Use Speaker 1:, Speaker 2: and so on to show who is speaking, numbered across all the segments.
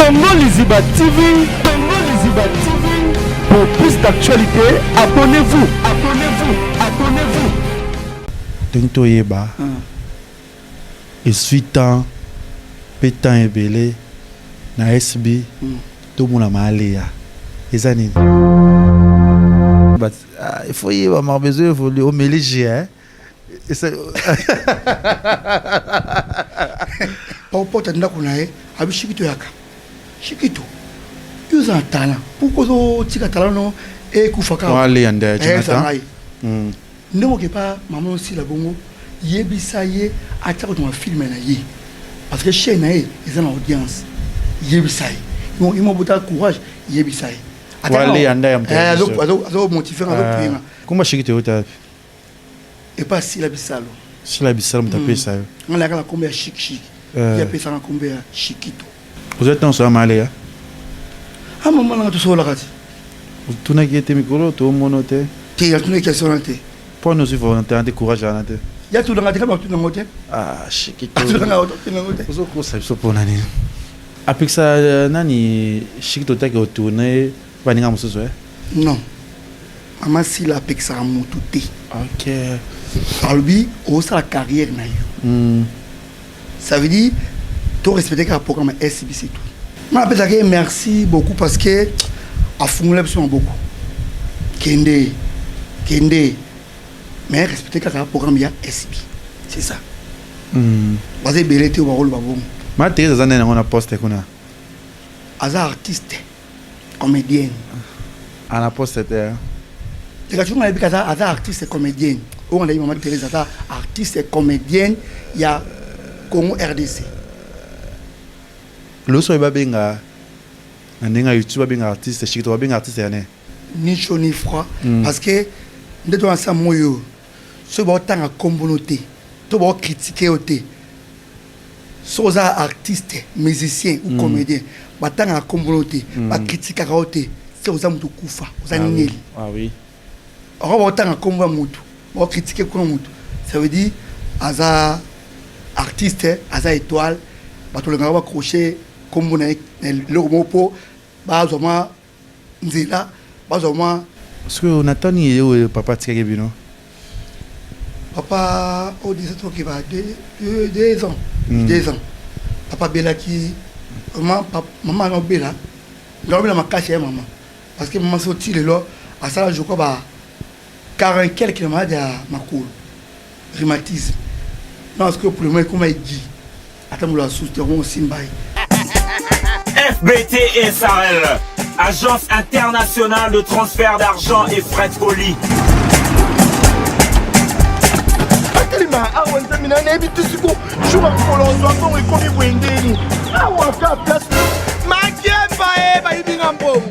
Speaker 1: Congo Liziba TV, Congo Liziba TV. Pour plus d'actualité, abonnez-vous, abonnez-vous, abonnez-vous.
Speaker 2: Tento yeba. Et suite pétant et belé na SB tout mon amaléa. Les années. Il faut y avoir besoin de au mélanger hein. Et ça
Speaker 3: Papa tanda kunae abi shikito yaka. Shikito. Yuza tala. Pourquoi zo tika tala no e kufaka.
Speaker 2: Wale ande Jonathan.
Speaker 3: Ndemo ke pa maman aussi la bongo yebisa ye atako to film na ye. Parce que chez na ye ils ont audience. Yebisa ye. Ils m'ont botta courage yebisa ye.
Speaker 2: Wale ande am.
Speaker 3: Azo motiver azo puinga.
Speaker 2: Comment shikito ota?
Speaker 3: Et pas si la bisalo.
Speaker 2: Si la bisalo m'tape ça.
Speaker 3: On a combien chic. Il y a personne combien chiquito.
Speaker 2: Vous êtes en ce amaléa?
Speaker 3: Ah maman na to so la kati.
Speaker 2: Tu n'as pas été micro, tu monote.
Speaker 3: Tu as une question là.
Speaker 2: Pour nous il faut entendre courage à nate.
Speaker 3: Ya tout dans la tête comme tout dans moté.
Speaker 2: Ah shikito.
Speaker 3: Tout dans la auto dans moté.
Speaker 2: Vous ko ça so pour nani. Après ça nani shikito ta que tourner baninga mususu eh?
Speaker 3: Non. Maman si la pexa motuté.
Speaker 2: OK.
Speaker 3: Albi au sa la carrière na yo. Ça veut dire tu respecter le programme SBC tout. Je m'appelle ça merci beaucoup parce que a formulé beaucoup. Kende mais respecter le programme ya SB. C'est ça. Basé belete au rôle babon.
Speaker 2: Ma télé ça n'a on a posté kuna.
Speaker 3: Aza artiste comédienne.
Speaker 2: On a posté là.
Speaker 3: Tu as dit que Aza artiste comédienne. On a dit maman Thérèse Aza artiste comédienne, il y a Congo RDC.
Speaker 2: Le so ba benga ndinga YouTube benga artiste shikito benga artiste yana.
Speaker 3: Ni chaud ni froid parce que nous devons ensemble moyo. Ce bon temps à communauté. Tu vas critiquer oté. Soza artiste, musicien ou comédien, ba temps à communauté, ba critiquer oté. C'est aux amours de kufa, aux animaux.
Speaker 2: Ah oui.
Speaker 3: On va autant à communauté. On va critiquer communauté. Ça veut dire Aza artiste, Aza étoile, ba to le gars va crocher comme on est le mopo, ba zoma nzela, ba zoma.
Speaker 2: Parce que on attend ni papa tika bino.
Speaker 3: Papa au 17 ans qui va 2 ans. 2 ans. Papa Bella qui maman non Bella. Non Bella m'a caché maman. Parce que maman sorti le là à ça je crois ba 40 quelques kilomètres de ma cour. Rhumatisme. Non parce que pour le moment comme il dit attends la soutenir Simbaï.
Speaker 4: FBT et SARL, Agence internationale de transfert d'argent et frais de colis.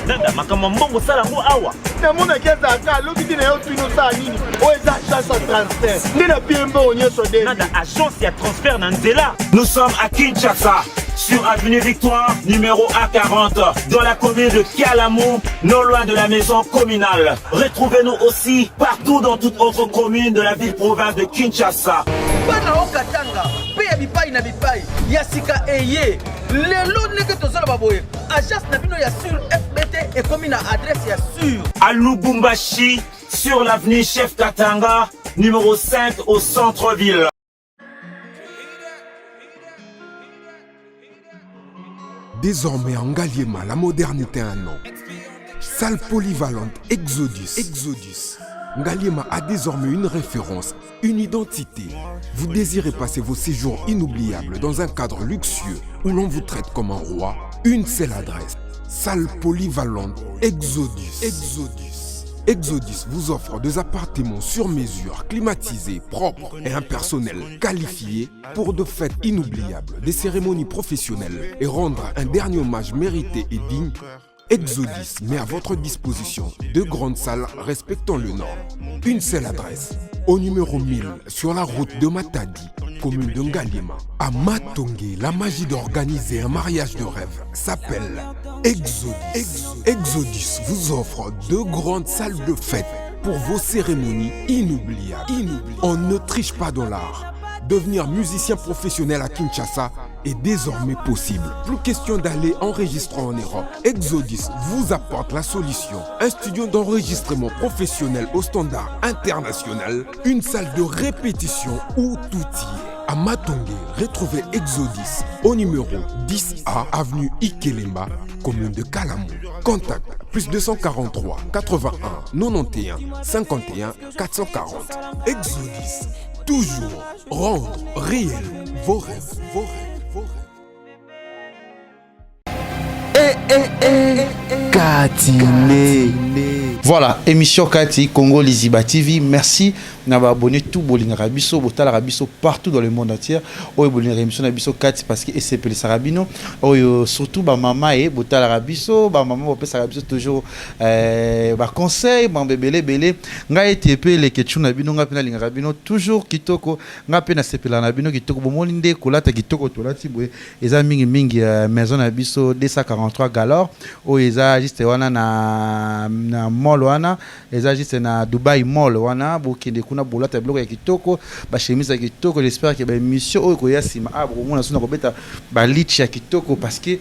Speaker 4: Nada makamambongo salango awa.
Speaker 5: Namona keza ka lokiti na yo twino sa nini. O eza chance de transfert. Ndina piembo onyeso de.
Speaker 4: Nada agence ya transfert na nzela. Nous sommes à Kinshasa, sur avenue Victoire, numéro A40, dans la commune de Kialamou, non loin de la maison communale. Retrouvez-nous aussi partout dans toute autre commune de la ville-province de Kinshasa.
Speaker 6: Bana okatanga, pe bipai na bipai, yasika eye. Lelo neke tozala baboye. Agence na bino ya sur FBT et commune à adresse ya sur.
Speaker 4: À Lubumbashi, sur l'avenue Chef Katanga, numéro 5 au centre-ville.
Speaker 7: Désormais en Ngaliema, la modernité a un nom. Salle polyvalente Exodus. Ngaliema a désormais une référence, une identité. Vous désirez passer vos séjours inoubliables dans un cadre luxueux où l'on vous traite comme un roi? Une seule adresse. Salle polyvalente Exodus. Exodus vous offre des appartements sur mesure, climatisés, propres et un personnel qualifié pour de fêtes inoubliables, des cérémonies professionnelles et rendre un dernier hommage mérité et digne. Exodus met à votre disposition 2 grandes salles respectant le Nord. Une seule adresse, au numéro 1000 sur la route de Matadi, commune de Ngaliema. À Matongé, la magie d'organiser un mariage de rêve s'appelle Exodus. Exodus vous offre 2 grandes salles de fête pour vos cérémonies inoubliables. On ne triche pas dans l'art. Devenir musicien professionnel à Kinshasa est désormais possible. Plus question d'aller enregistrer en Europe. Exodus vous apporte la solution. Un studio d'enregistrement professionnel au standard international, une salle de répétition où tout y est. À Matongé, retrouvez Exodus au numéro 10A, avenue Ikelemba, commune de Kalamou. Contact plus 243 81 91 51 440. Exodus, toujours rendre réel vos rêves, vos rêves, vos rêves.
Speaker 1: Katine.
Speaker 2: Voilà, émission Kati, Congo Liziba TV. Merci d'avoir abonné tout Bolinga Rabiso, Botala Rabiso partout dans le monde entier. Oh, Bolinga émission Rabiso Kati parce que SCP les Sarabino. Oh, surtout ba maman et Botala Rabiso, ba maman Bopé Sarabiso toujours ba conseil, ba bébé belé. Nga ETP les ketchou Nabino, nga pena linga Rabino toujours kitoko, nga pena sepela Nabino kitoko bomolinde kolata kitoko tolati boye. Eza mingi maison Nabiso 243 galore. Oh, eza juste wana na mall wana eza juste na Dubai mall wana bokende kuna bolata biloko ya kitoko ba chemise ya kitoko. J'espère que ba émission oyo ko yasima bomona sona ko beta ba lich ya kitoko parce que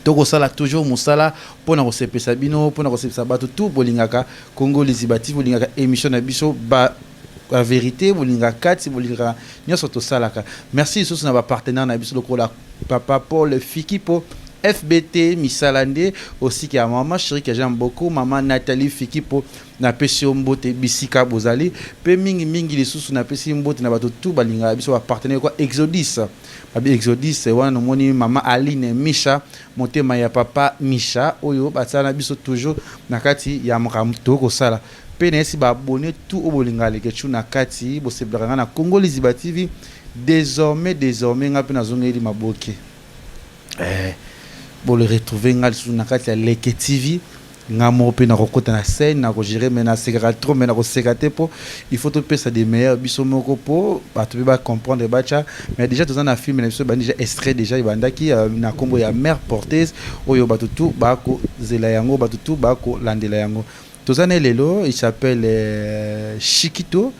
Speaker 2: toko sala toujours musala pona ko sepesa bino pona ko sepesa bato tout bolingaka Congo Liziba TV bolingaka émission na biso ba la vérité bolinga kati bolinga nyoso to salaka. Merci sous na ba partenaire na biso lokola Papa Paul Fikipo FBT Misalande aussi qui a maman chérie que j'aime beaucoup maman Nathalie Fikipo na pesi mbote bisika bozali pe mingi les sous na pesi mbote na bato tout balinga biso ba partenaire quoi Exodus babi Exodus wana moni maman Aline Misha motema ya papa Misha oyo batana biso toujours na kati ya mkamto ko sala pe nesi ba abonné tout au bolinga le kechu na kati bo seblanga na Congo Liziba TV désormais ngapi na zongeli maboke pour le retrouver sur la Leke TV nga mo pe na kokota na scène na ko gérer mais na sekara trop mais na ko sekate po il faut te pesa des meilleurs biso moko po ba to ba comprendre bacha mais déjà tous na film na biso ba déjà extrait déjà ibandaki na kombo ya mère porteuse oyo ba tout ba ko zela yango ba tout ba ko landela yango tozana lelo il s'appelle Chikito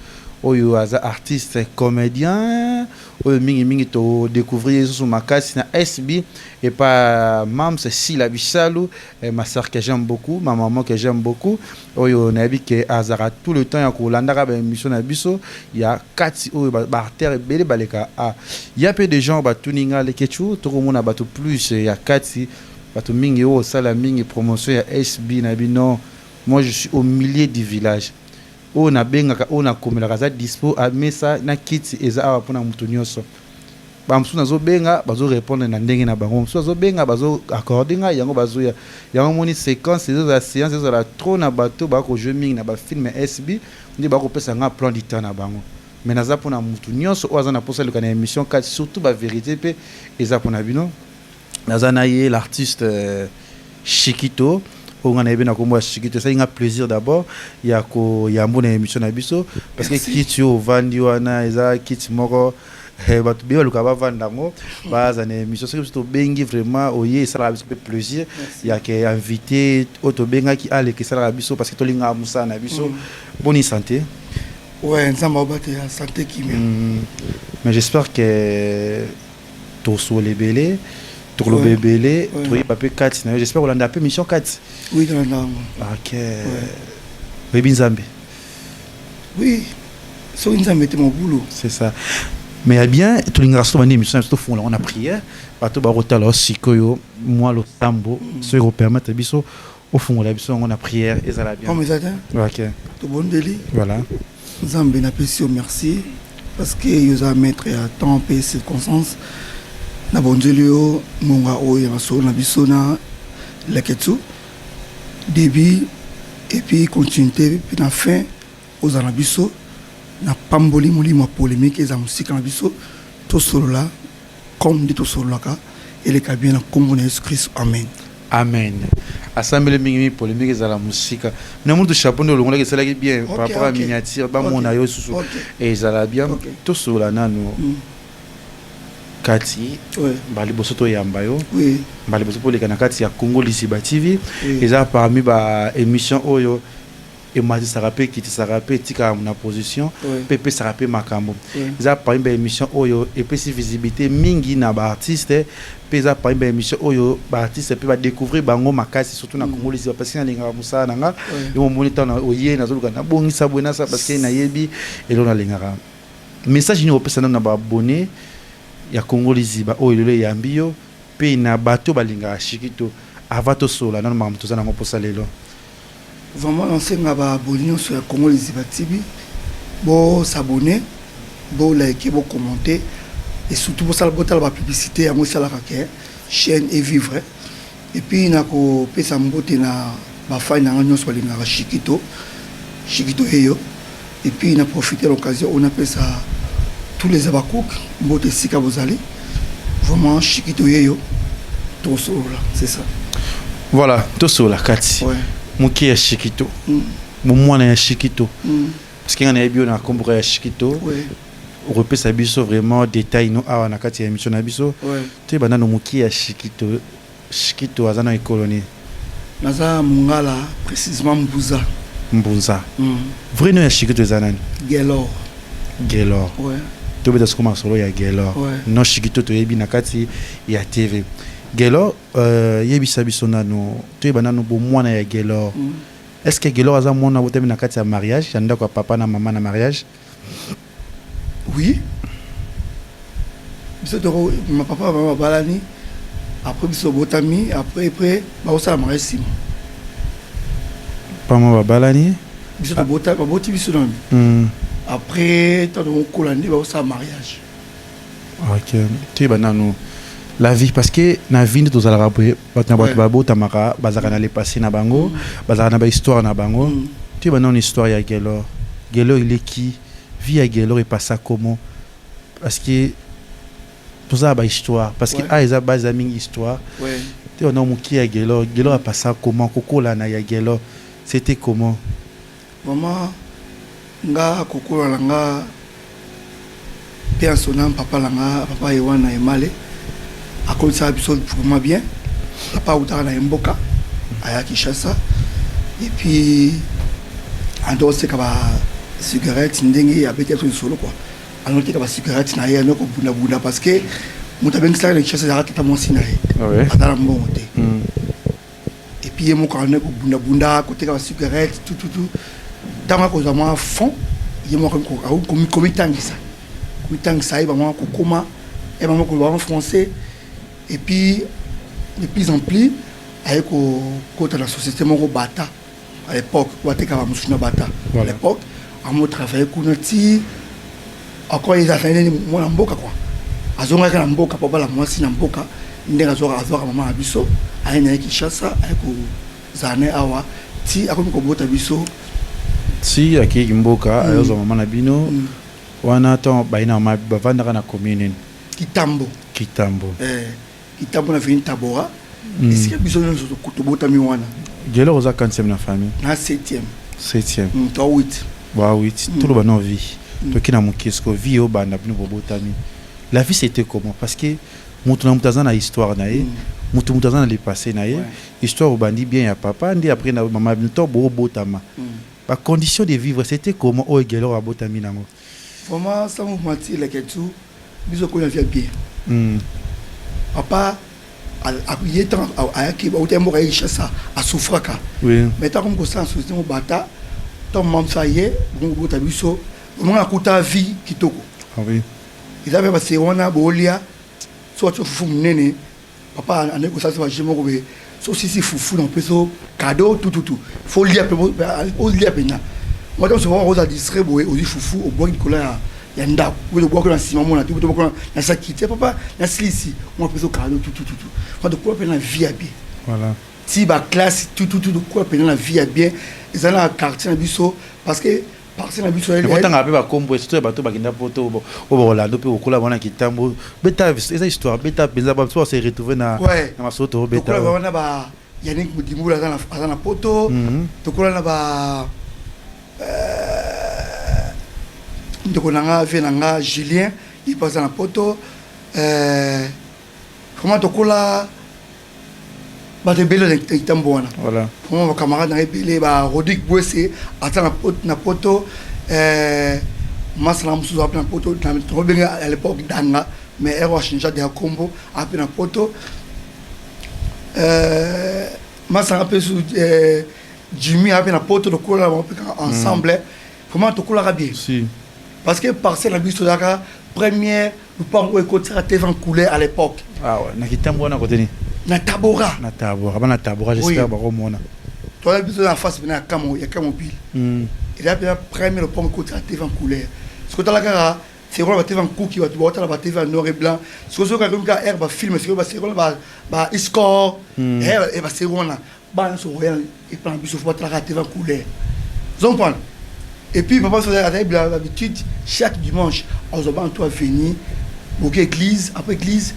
Speaker 2: oyo aza artiste comédien oyo mingi to découvrir sur makasi na SB et pas mam c'est Sila Bisalou ma sœur que j'aime beaucoup ma maman que j'aime beaucoup oyo nabi que azara tout le temps ya ko landaka ba émission na biso ya kati oyo ba terre belé baleka ya peu de gens ba tuninga le kechu to komona ba to plus ya kati ba to mingi o sala mingi promotion ya SB na bino. Moi je suis au milieu du village on a benga on a komela za dispo a mesa na kiti eza awa pona mutu nyonso ba msu nazo benga bazo répondre na ndenge na bango msu nazo benga bazo accordinga yango bazo ya yango moni séquence ezo za séance ezo la trop na bato ba ko jouer mingi na ba film SB ndi ba ko pesa nga plan du temps na bango mais naza pona mutu nyonso oza na posa le kana émission 4 surtout ba vérité pe eza pona bino naza na ye l'artiste Chikito on a bien comme moi Chikito ça il a plaisir d'abord il y a ko ya mbona émission na biso parce que kiti o vandi wana eza kiti moko bato be luka ba vandango baza na émission c'est plutôt bengi vraiment oye ça la biso plaisir il y a que invité auto benga qui ale que ça la biso parce que to linga musa na biso bonne santé
Speaker 3: ouais nzamba ba te santé qui
Speaker 2: mais j'espère que to so les belé pour le bébé, tu papier 4, j'espère qu'on a un peu mission 4.
Speaker 3: Oui, dans la
Speaker 2: OK. Bébé Nzambe.
Speaker 3: Oui. So Nzambe était mon boulot.
Speaker 2: C'est ça. Mais il bien, tout le monde a mission tout fond là, on a prié. Bato ba rotala aussi koyo, moi le tambo, ce qui permet biso au fond là biso on a prière et ça la bien.
Speaker 3: Comme ça.
Speaker 2: OK.
Speaker 3: Tout bon délit.
Speaker 2: Voilà.
Speaker 3: Nzambe na pesi merci parce que ils a mettre à temps et circonstances. Na bonjelio monga oya baso na biso na leketsu début et puis continuité puis na fin aux anabiso na pamboli molimo polémique et za musique na biso to solo là comme dit to solo là et les kabien na Congo na Jésus Christ amen
Speaker 2: amen assemblée mingi polémique za la musique na mutu chapeau no longola que ça là bien par rapport à miniature ba mona yo susu et ça là bien to solo là nanu kati bali bosoto yamba yo bali bosoto le kana kati ya Congo Liziba TV eza parmi ba émission oyo et mati ça rappelle qui ça rappelle tika na position pepe ça rappelle makambo za par une émission oyo et puis si visibilité mingi na ba artiste pesa par une émission oyo ba artiste peut va découvrir bango makasi surtout na Congolais parce que na linga musala nanga et mon moniteur na oye na zoluka na bongisa bwena ça parce que na yebi et lo na linga message ni opesa na ba abonné ya Congolais ba oyo le yambio pe na bato balinga shikito avato sola na mamu tozana ngo posa lelo
Speaker 3: vraiment on ba abonné sur Congolais batibi bo s'abonner bo liker bo commenter et surtout pour ça la publicité à moi ça la chaîne et vivre et puis na ko pesa mbote na ba fa na nyo so linga shikito eyo et puis na profiter l'occasion on appelle ça tous les abakouk mbote sika bozali vraiment shikito eyo to sola c'est ça
Speaker 2: voilà to sola kati muki ya shikito mumwana ya shikito parce qu'il y a un bio na kombo ya shikito repère sa biso vraiment détail no awa na kati ya émission na biso te bana no muki ya shikito azana écolonie
Speaker 3: naza mungala précisément mbunza
Speaker 2: vrai no ya shikito zanani
Speaker 3: gelor
Speaker 2: to beta skoma solo ya gelor no shikito to yebi na kati ya TV gelor yebi sa biso nano to bana no bo mwana ya gelor est-ce que gelor aza mwana botemi na kati ya mariage yanda kwa papa na maman na mariage.
Speaker 3: Oui. Ma papa m'a balani. Après biso botami, après ba osa mariage.
Speaker 2: Pas moi balani.
Speaker 3: Biso botami, ba boti biso non. Après tant on kolandi ba osa mariage.
Speaker 2: OK. Tu ba nanu la vie parce que na vie de zala rapé batna ba bota maka bazaka na le passé na bango, bazaka na ba histoire na bango. Tu ba non histoire ya Gelor. Gelor il est qui? Vie à Gelor et pas ça comment parce que tout ça ba histoire parce que a base amis histoire tu on a mon qui à Gelor a pas ça comment koko la na ya Gelor c'était comment
Speaker 3: maman nga koko la nga personnel papa la nga papa Ewana Emale a cause ça biso vraiment bien papa utara na Mboka aya Kinshasa et puis en dehors c'est que cigarette ndenge ya bete to solo quoi alors que la cigarette na ya no ko bunda parce que muta ben ça le chasse ya tata mon sinae atala mbonte et puis mo ko na ko bunda côté la cigarette tout dans ko za moi fond yemo ko komitangisa et ba moi ko koma et ba moi ko ba français et puis de plus en plus avec côté la société mon bata à l'époque côté ka ba musuna bata à l'époque à mon travail kunati encore ils attendaient mon mboka quoi azonga kana mboka papa la mwasi na mboka ndenge azora mama biso aina Kinshasa ayeko zane awa ti akomi ko bota biso
Speaker 2: si akiki mboka ayozo mama na bino wana to baina ma bavanda kana commune
Speaker 3: Kitambo na vini Tabora est-ce que biso nzo ko bota mi wana
Speaker 2: Gelor za kantsem na famille
Speaker 3: na 7e to 8
Speaker 2: 8 tout le bana vie to kina mukisko vie o banda bino bobotami la vie c'était comment parce que mutu na mutazana histoire na ye mutu mutazana le passé na ye histoire o bandi bien ya papa ndi après na mama bino bo botama ba condition de vivre c'était comment o Gelor abotami nango
Speaker 3: vraiment ça me mentir les ketu biso ko ya bien papa il est temps à qui ba utembo ka Kinshasa a souffraka mais tant comme ça sous mon bata ton mam ça y est bon bota biso on a kuta vie kitoko ils avaient passé on a bolia soit fufu nene papa a négocié ça jemo ko be so si fufu non peso cadeau tout faut lire au lire pena moi donc souvent on a distribué au fufu au bois Nicolas yanda ou le bois que dans ciment mon tout na ça quitter papa na ici moi peso cadeau tout quand de quoi pena vie à bien
Speaker 2: voilà
Speaker 3: si ba classe tout de quoi pena la vie à bien ils ont un quartier na biso parce que parti na biso
Speaker 2: elle quand on a ba combo surtout bato bakinda poto o Rolando pe okola bona Kitambo beta esa histoire beta benza ba so se retrouver na masoto beta
Speaker 3: okola bona ba Yannick Mudimula azana poto tokola na ba ndeko nanga venanga Julien il passe na poto comment tokola bato ebele na kitambo wana
Speaker 2: voilà
Speaker 3: mon camarade na ebele ba Rodrigue Boissé ata na poto masala musuzu apena poto na tobenga à l'époque danga mais ero changea de combo apena poto masala pe su Jimmy apena poto de couleur ensemble comment to couleur bien
Speaker 2: si
Speaker 3: parce que parcelle la biso daka première nous pas on écouter la TV en couleur à l'époque
Speaker 2: ah ouais na kitambo na côté ni
Speaker 3: na tabora
Speaker 2: bana tabora j'espère ba romona
Speaker 3: toi la biso en face bena kamo ya kamo pile il a bien premier le pont côté la TV en couleur ce que tu as là c'est quoi la TV en cookie va tu la TV en noir et blanc ce que quand même air va film c'est quoi ba score et va c'est quoi là ba so rien et plan biso faut la TV en couleur donc et puis papa avait l'habitude chaque dimanche on se bat toi venir pour église après église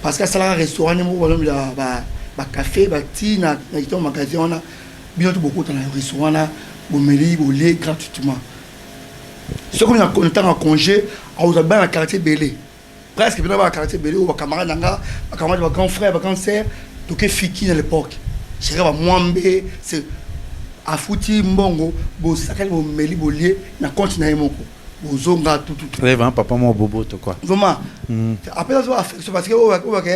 Speaker 3: parce que ça là restaurant nous ba café ba ti na ton magasin on a bien beaucoup dans le restaurant là bomeli bolé gratuitement ce qu'on a content en congé on a bien la quartier belé presque bien la quartier belé ou camarade nanga camarade grand frère grand sœur tout que fiki à l'époque c'est va mwambe c'est a fouti mbongo bo sakali bo meli bolé na continent moko bo zonga tout
Speaker 2: vraiment papa mon bobo to quoi
Speaker 3: vraiment après ça affection parce que OK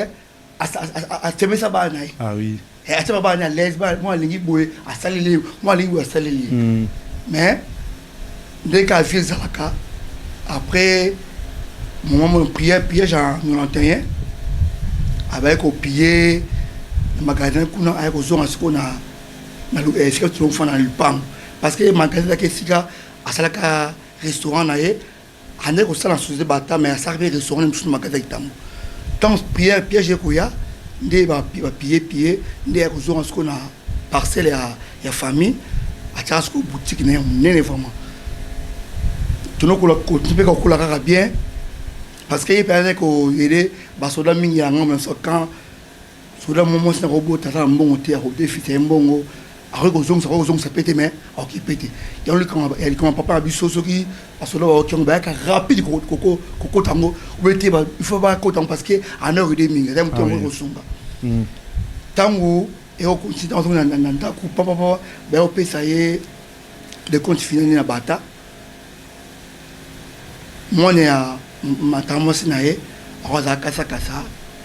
Speaker 3: a teme ça ba nai
Speaker 2: ah oui
Speaker 3: et a teme ba na les ba moi lingi boy a salili moi lingi a salili mais dès qu'à vie zalaka après mon prière Jean 91 avec au pied le magasin kuna avec au zonga ce qu'on a na est-ce que tu vas faire dans le pam parce que magasin là que sika a salaka restaurant na ye ane ko sala sous bata mais ça arrive restaurant sur magasin itambo tant prière j'ai koya ndé ba pied ndé ko zonga ce qu'on a parcelle ya famille a tchasko boutique na nene vraiment tout nous continuer ko kula ka bien parce que il paraît ko aider ba soda mingi ya ngam so quand soda momo na robot ta mbongo te ko déficit mbongo a ko zonga ça pété mais OK pété il y a le comment papa biso soki parce que là on ba ka rapide ko tango ou était il faut pas ko tango parce que en heure de mingi dem to ko songa tango et on continue dans nanda ku papa ba o pesa ye de compte final na bata moi ne a matamo sinaye aza kasa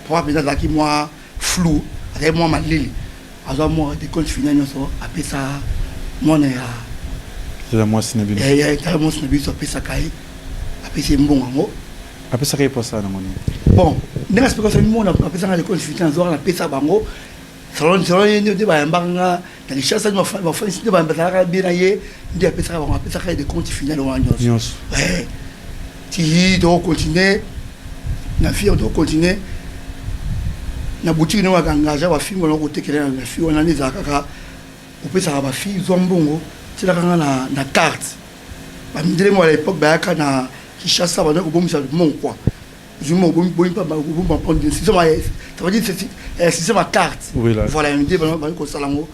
Speaker 3: pour bien zaki moi flou avec moi malili aza moi de compte final so apesa moi ne a
Speaker 2: c'est la moi sinabi
Speaker 3: ta moi sinabi so pesa kai apesa mbongo ngo
Speaker 2: apesa kai pour ça na ngoni
Speaker 3: bon ndenge explication moi na apesa de compte final zo na pesa bango salon yende de ba mbanga ta li chassa ma fa de ba mbata bien ye ndi apesa bango apesa kai de compte final wa nyos qui doit continuer la fille doit continuer na boutique na engagé wa fille on côté que la fille on a les akaka on peut ça ba fille zombongo c'est la na carte ba mindele moi à l'époque ba ka na qui chasse ça ba ko bomisa mon quoi je me bon pas ba prendre c'est ça veut dire c'est ma carte voilà une idée ba ko salango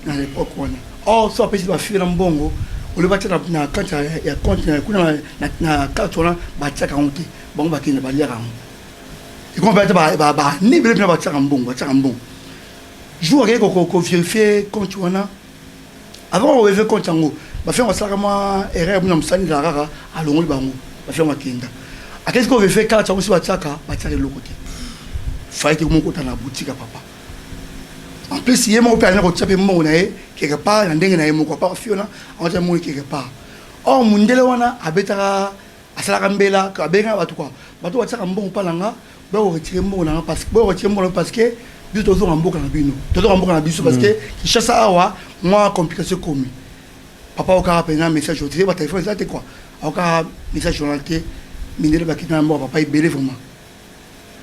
Speaker 3: na l'époque on oh ça peut ba fille na mbongo le bâti na quand il y a compte na carte on bâti ka honte bon ba kine ba lira et qu'on va ba ni bele na bâti ka mbongo jour ko vérifier compte on a avant on vérifier compte ngo ba faire ça kama erreur na msani la rara alongo bango ba faire makinda a qu'est-ce qu'on veut faire carte on si bâti ka le côté fallait que mon côté na boutique papa en plus il y a mon père qui a mon quelque part na ndenge na yemo ko pa fiona on t'a mon quelque part oh mundele wana abetaka asala mbela ka benga batu quoi batu wataka mbongo palanga ba o retirer mbongo na parce que biso tozo mboka na bino tozo mboka na biso parce que qui chasse awa moi complication comme papa okara pena message au téléphone téléphone ça te quoi okara message journalité mindele bakina mbo papa ibele vraiment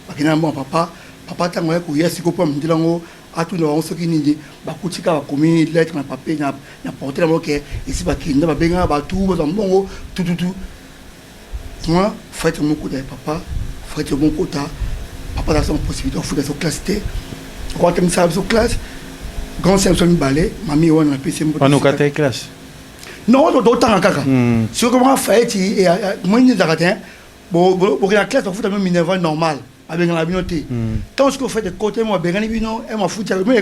Speaker 3: bakina mbo papa tango ya ko yesi ko pa mindela ngo atu na on soki nindi bakutika ba komi lettre na papier na porter la que ici ba kinda ba benga ba tout ba mbongo tout moi faites mon côté papa faites mon côté papa a son possibilité de faire sa classe T quand tu me savais sa classe grand c'est son balai mamie on a PC
Speaker 2: on nous quatre classe
Speaker 3: non d'autant kaka sur comment faire et moi ni d'arrêter bon la classe on fout même minerval normal avec la binoté. Tant que vous faites de côté, moi, ben bino, et moi foutu, mais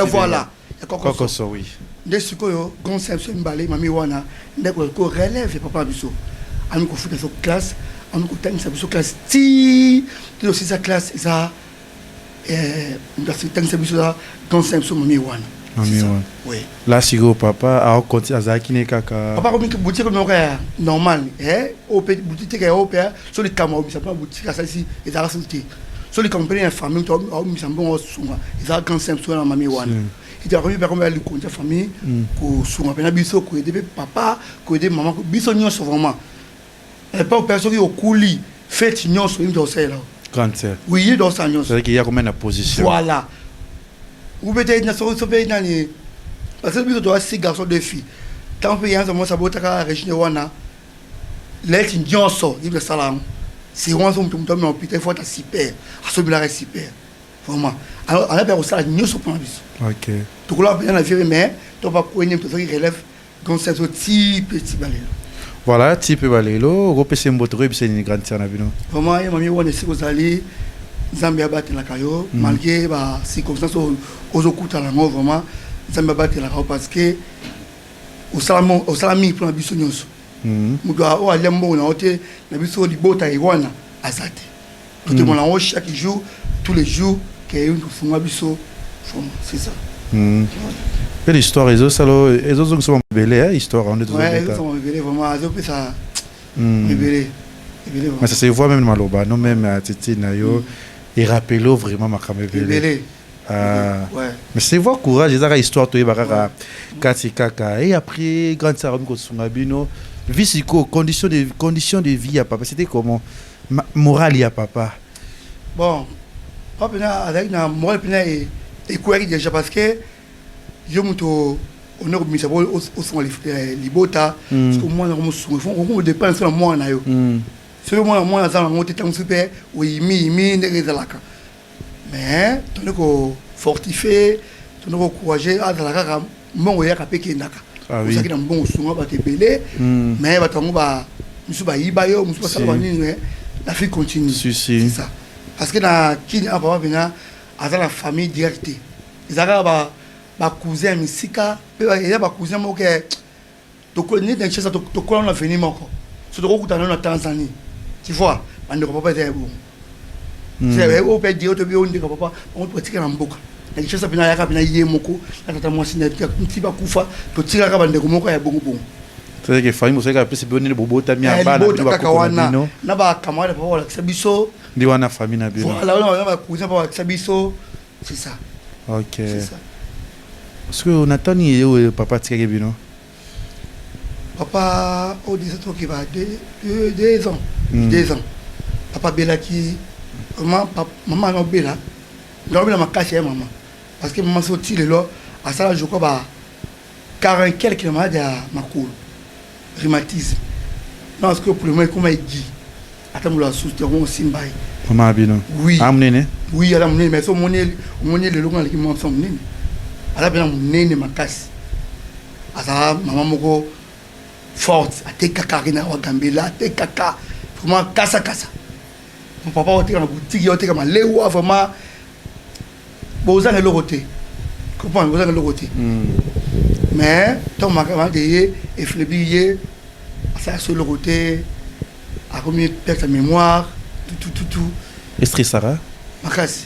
Speaker 3: voilà.
Speaker 2: Kokoso, oui.
Speaker 3: Dès ce que quand c'est un balai, mamie wana, dès que relève papa biso, on ko foutu sa classe, on ko tang sa biso classe ti, tu aussi sa classe ça on doit se tang sa biso quand c'est un mamie wana. Oui.
Speaker 2: Là, si go papa a continué à zakine kaka.
Speaker 3: Papa comme boutique comme normal, au petit boutique est au père, sur les cameras, ça pas boutique à ça ici, et ça resulté. Sur les compagnies famille, toi, on s'en bon souvent, ils ont quand c'est un mamie wana. Il a remis par contre le compte famille, pour souvent peine biso, pour aider papa, pour aider maman, biso nyon vraiment. Et pas aux personnes qui au coulis, fait nyon sur une dossier là.
Speaker 2: Grande sœur.
Speaker 3: Oui, il doit s'en nyon.
Speaker 2: C'est-à-dire qu'il y a combien de position.
Speaker 3: Voilà. Ou peut-être dans ce pays dans les parce que biso doit 6 garçons 2 filles. Tant que yann ça bota ka région wana. Les nyon so, il le salam. C'est vraiment son tout mais hôpital faut être super. À ce bila super. Vraiment. Alors on a pas ça nyon so plan biso.
Speaker 2: OK.
Speaker 3: Tout là bien la vie mais tu pas connaître tout ça qui relève comme ça petit balai.
Speaker 2: Voilà, type balelo, repese mbotoro et c'est une grande sœur na bino.
Speaker 3: Vraiment il m'a mis on est aux allées Zambia battre la caillou malgré bah circonstances aux okuta la mort vraiment Zambia battre la caillou parce que au salami pour la biso nyonso mudo o alembo na ote na biso libota iwana azate tout le monde en chaque jour tous les jours que une fuma biso c'est ça.
Speaker 2: Quelle histoire les autres salo les autres sont belé histoire on est tous
Speaker 3: ouais ils sont belé vraiment azopé ça belé
Speaker 2: mais ça se voit même maloba non même à titi na yo et rappelez-le vraiment ma belé. Mais c'est voir courage les histoire to ibaka kati kaka et après grande sœur ko sungabino visiko conditions de vie à papa c'était comment morale ya papa
Speaker 3: bon papa avec na morale pena et quoi déjà parce que yo muto on a mis ça au son libota parce que moi on me dépend sur moi na yo c'est moi na za on était un super oui mi nezalaka mais tu ko fortifier tu ko encourager à la mongo ya kapeke ndaka oui ça qui na bon songa ba te belé mais ba tango ba musu ba yiba yo musu ba sala nini la vie continue c'est ça parce que na kini papa bina à la famille directe ils avaient ba cousin misika pe ba cousin mo ke to ko ni dans ça to ko na venir moko so to ko kutana na Tanzanie tu vois bande ko papa c'est bon c'est au père Dieu to bi on dit que papa on peut tirer en boka na chose bina ya ka bina yé moko na tata mo sina ti ba kufa to tira ka bande ko moko ya bongo bongo
Speaker 2: c'est que famille mo se ka pese bi on bobo ta mi aba na
Speaker 3: ba no na ba kamara papa wala sabiso
Speaker 2: ndi wana famille na bino
Speaker 3: voilà on ba cousin papa sabiso c'est ça.
Speaker 2: OK. C'est ça. Parce que on attend ni papa tika bino.
Speaker 3: Papa au disait qui va 2 ans. 2 ans. Papa bela qui maman no bela. Donc bela ma caché maman. Parce que maman sorti le là à ça je crois ba 40 quelques malades à ma cour. Rhumatisme. Non parce que pour le moment comme il dit attends la soute on simbai.
Speaker 2: Maman bino.
Speaker 3: Oui.
Speaker 2: Amnene.
Speaker 3: Oui, elle a mené, mais son monnaie le local qui m'a son mené. Elle a bien mené ma casse. À ça, maman moko forte, à tes cacarina ou gambela, tes caca, vraiment casa. Mon papa était dans la boutique, il était comme léo vraiment. Bon, ça est le côté. Comprends, vous avez le côté. Mais ton maman derrière et flébier, ça sur le côté, a commis perdre sa mémoire, tout.
Speaker 2: Estri Sarah.
Speaker 3: Makasi.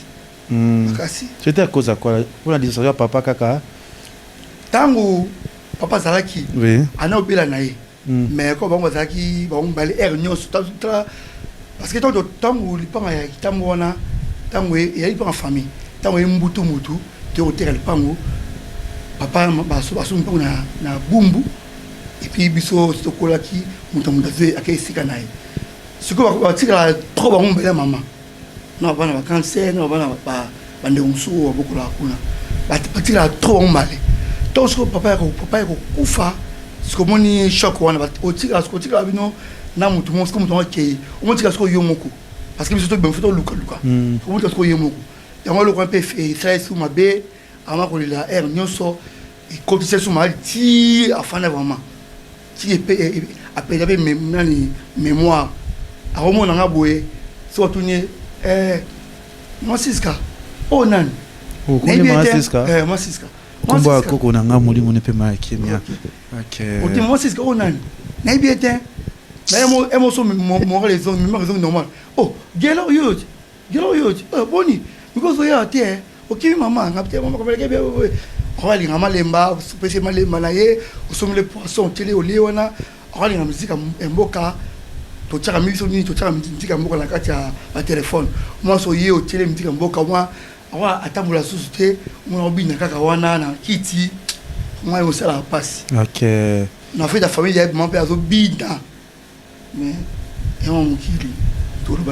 Speaker 2: C'était à cause de quoi? Pour la discussion papa kaka.
Speaker 3: Tango papa Zalaki.
Speaker 2: Oui.
Speaker 3: Ana obela naï. Mais quand on Zalaki, on va aller ernion parce que tango li panga ya tango wana tango ya li panga famille. Tango mbutu te hôtel le pango. Papa baso na bumbu et puis biso stokola ki mutamutaze akesika naï. Ce que va tirer trop ba mbela maman. Non, pas de cancer, non, pas de beaucoup la cuna. Parce que trop mal. Tout ce que papa est koufa, ce que mon ni choc on va au tir, ce que tu as vu non, na mutu mon ce que mutu qui, on dit que ce que yomoko. Parce que surtout ben photo luka. On dit que ce que yomoko. Et moi le grand père fait ça sous ma baie, avant qu'on la air nyonso et quand tu sais sous ma ti afin vraiment. Si après j'avais mémoire. À moment on a boé, soit tourner moi Siska oh nan
Speaker 2: Oh koni ma Siska
Speaker 3: moi Siska
Speaker 2: komba koko na nga molimo ne pe ma Kenya OK
Speaker 3: o moi Siska oh nan na bien ten na emo so mo raison normal oh gelo youth boni because we are there okay maman ngapte maman comme ke bien oli ngama lemba pese malemba na ye osomele poisson télé oli wana oli ngama musique mboka to tchaka miso ni to tchaka musique mboka na kati ya téléphone moi so ye o télé musique mboka moi awa atambula société moi obina kaka wana na kiti moi o sala passe
Speaker 2: OK
Speaker 3: na fait la famille ya mon père azo bida mais et on mukili tout le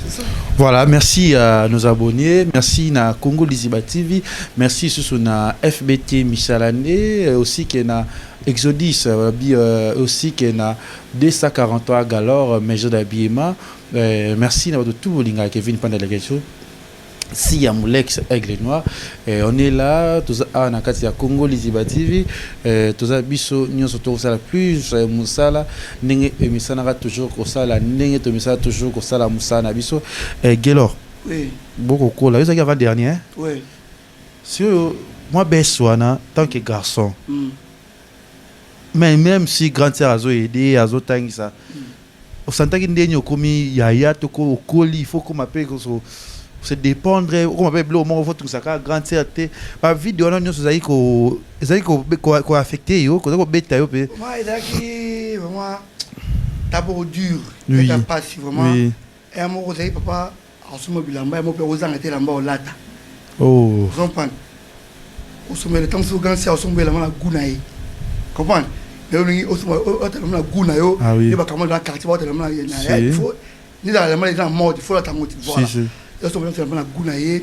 Speaker 3: c'est ça.
Speaker 2: Voilà, merci à nos abonnés, merci na Congo Liziba TV, merci sur na FBT Michalane, aussi qui na Exodus, aussi qui na 243 Galore, Major d'Abiema, merci à tout le monde qui vient pendant la question. Si ya Moulex Aigle Noir, on est là, tous à na kati ya Congo Liziba TV, tous à biso nyonso to sala plus musala ndenge emisana ka toujours ko sala ndenge to misala toujours ko sala musana biso Gelor.
Speaker 3: Oui.
Speaker 2: Beaucoup cool. Vous avez avant dernier.
Speaker 3: Oui.
Speaker 2: Sur moi Beswana tant que garçon. Mais même si grand sœur a aidé a tangi ça. On s'entend que ndenge komi yaya to ko koli, il faut qu'on m'appelle ko se dépendre comme appelle le moment faut ça grand certé pas vidéo non nous zai ko affecté yo ko beta yo pe
Speaker 3: moi ezaki vraiment d'abord dur
Speaker 2: oui.
Speaker 3: Pas si vraiment
Speaker 2: oui.
Speaker 3: Et à mon zai papa asuma bilamba mo pe ozanga te lamba olata
Speaker 2: oh
Speaker 3: vous comprenez osuma le temps so grand c'est osuma la mala gunaye comprendre mais on osuma otelama guna yo et ba kama dans quartier otelama na il faut ni dans la mala dans mode il faut la tango voilà ils sont venus faire la gounaye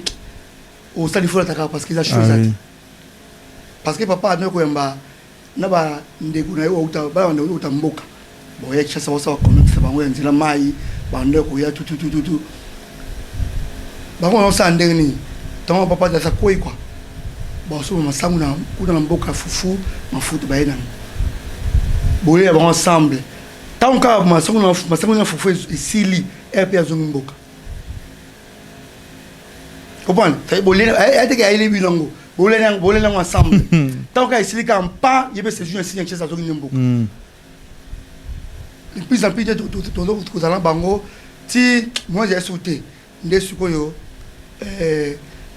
Speaker 3: au stade il faut l'attaquer parce qu'ils a chose parce que papa ne koyamba na ba ndegounaye au ta ba ndo ta mboka bon ya chasa wasa comme ça ba ngwe nzila mai ba ndo ko ya tout ba ngwe on sande ni tant papa da sa koi quoi bon so masangu na kuna mboka fufu mafuta ba ina bolé ba ensemble tant ka masangu na fufu isili et puis azungu mboka comprendre ça bolé était que il est bilongo bolé ensemble tant qu'il s'il quand pas il peut se jouer signer chez ça tout nyombo et puis en plus de tout ça là bango si moi j'ai sauté ndé sukoyo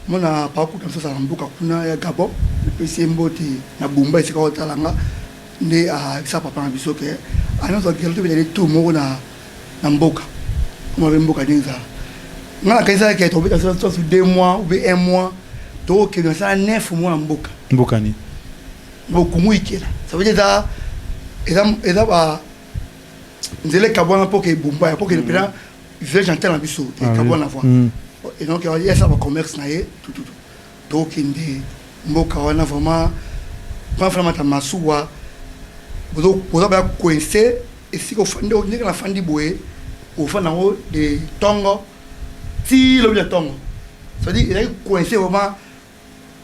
Speaker 3: mon a pas beaucoup comme ça mboka kuna ya Gabon puis c'est mboti na bumba c'est quoi talanga ndé a ça papa na biso ke ana so gelo de tout mo na mboka mo mboka dinza ngana kaisa ke to bita so 2 mois ou bien 1 mois to ke ça 9 mois mboka
Speaker 2: ni
Speaker 3: beaucoup muikela ça veut dire ça et ça ba nzele kabona pour que bumba pour que le plan veut janter na biso et kabona voir et donc il y a ça va commerce na ye tout to kinde mboka wana vraiment pas vraiment ta masuwa bozo ba coincer et si ko fande o ni na fandi boye au fond en haut de tongo si le tongo ça dit il a coincé vraiment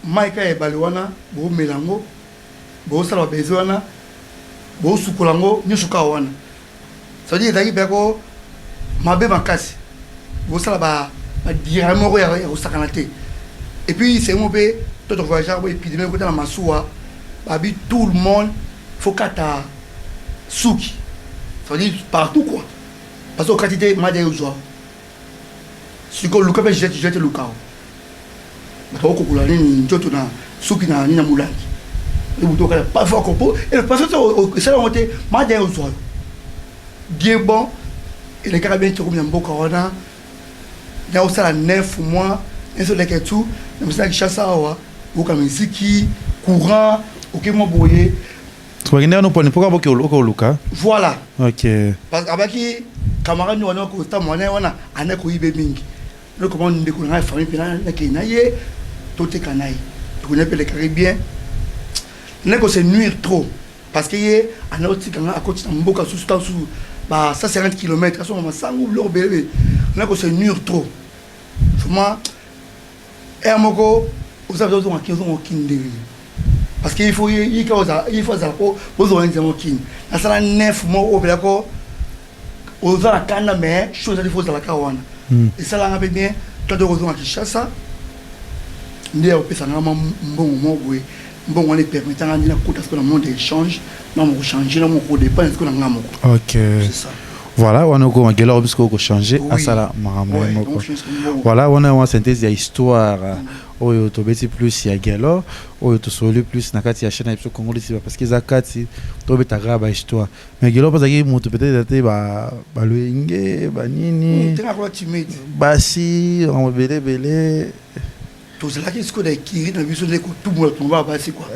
Speaker 3: maika e balwana bo melango bo sala bezwana bo sukulango ni suka wana ça dit il a beko mabe makasi bo sala ba diramo ya osakanate et puis c'est mon bé tout voyageur et puis de même côté la masuwa babi tout le monde faut kata suki ça dit partout quoi parce que quantité m'a dit aujourd'hui si ko luka be jete luka na ko kula ni njoto na suki na nina mulangi e buto kala pas fort ko et le passé c'est la montée m'a dit aujourd'hui bien bon et les carabiniers qui ont mboka wana na osala 9 mois et so leke tout na msana kishasa wa boka muziki courant okemo boye
Speaker 2: Twagenda no pone pourquoi boko luka
Speaker 3: voilà
Speaker 2: OK
Speaker 3: parce abaki camarade ni wana ko sta mwana wana anako ibe mingi le comment ndeko na famille pena na kina ye tote kanai to connais pas les Caribéens neko se nuire trop parce que ye anoti kanga akoti na mboka sous ba 150 km aso mama sangu lo bébé neko se nuire trop vraiment et moko vous avez besoin qu'ils ont kinde parce qu'il faut ça pour vous avez un king na sala 9 mois au belako aux la canne mais chose il faut la kawana et ça là bien toi de raison à Kinshasa ndé opesa ngama mbongo moko mbongo wana permettant ngani na kota ce monde échange na mo changer na mo ko dépend ce que na ngamo.
Speaker 2: OK.
Speaker 3: C'est ça.
Speaker 2: Voilà, on a encore un galère parce qu'on a changé à ça là voilà, on a une synthèse de l'histoire où il y a plus il y a galère où il y a plus na kati ya chaîne ya Congo parce que zakati to beta graba histoire mais galère parce que moto peut-être ba loinge ba nini ba si on belé
Speaker 3: tout cela qui se connaît qui na biso de tout le monde va passer quoi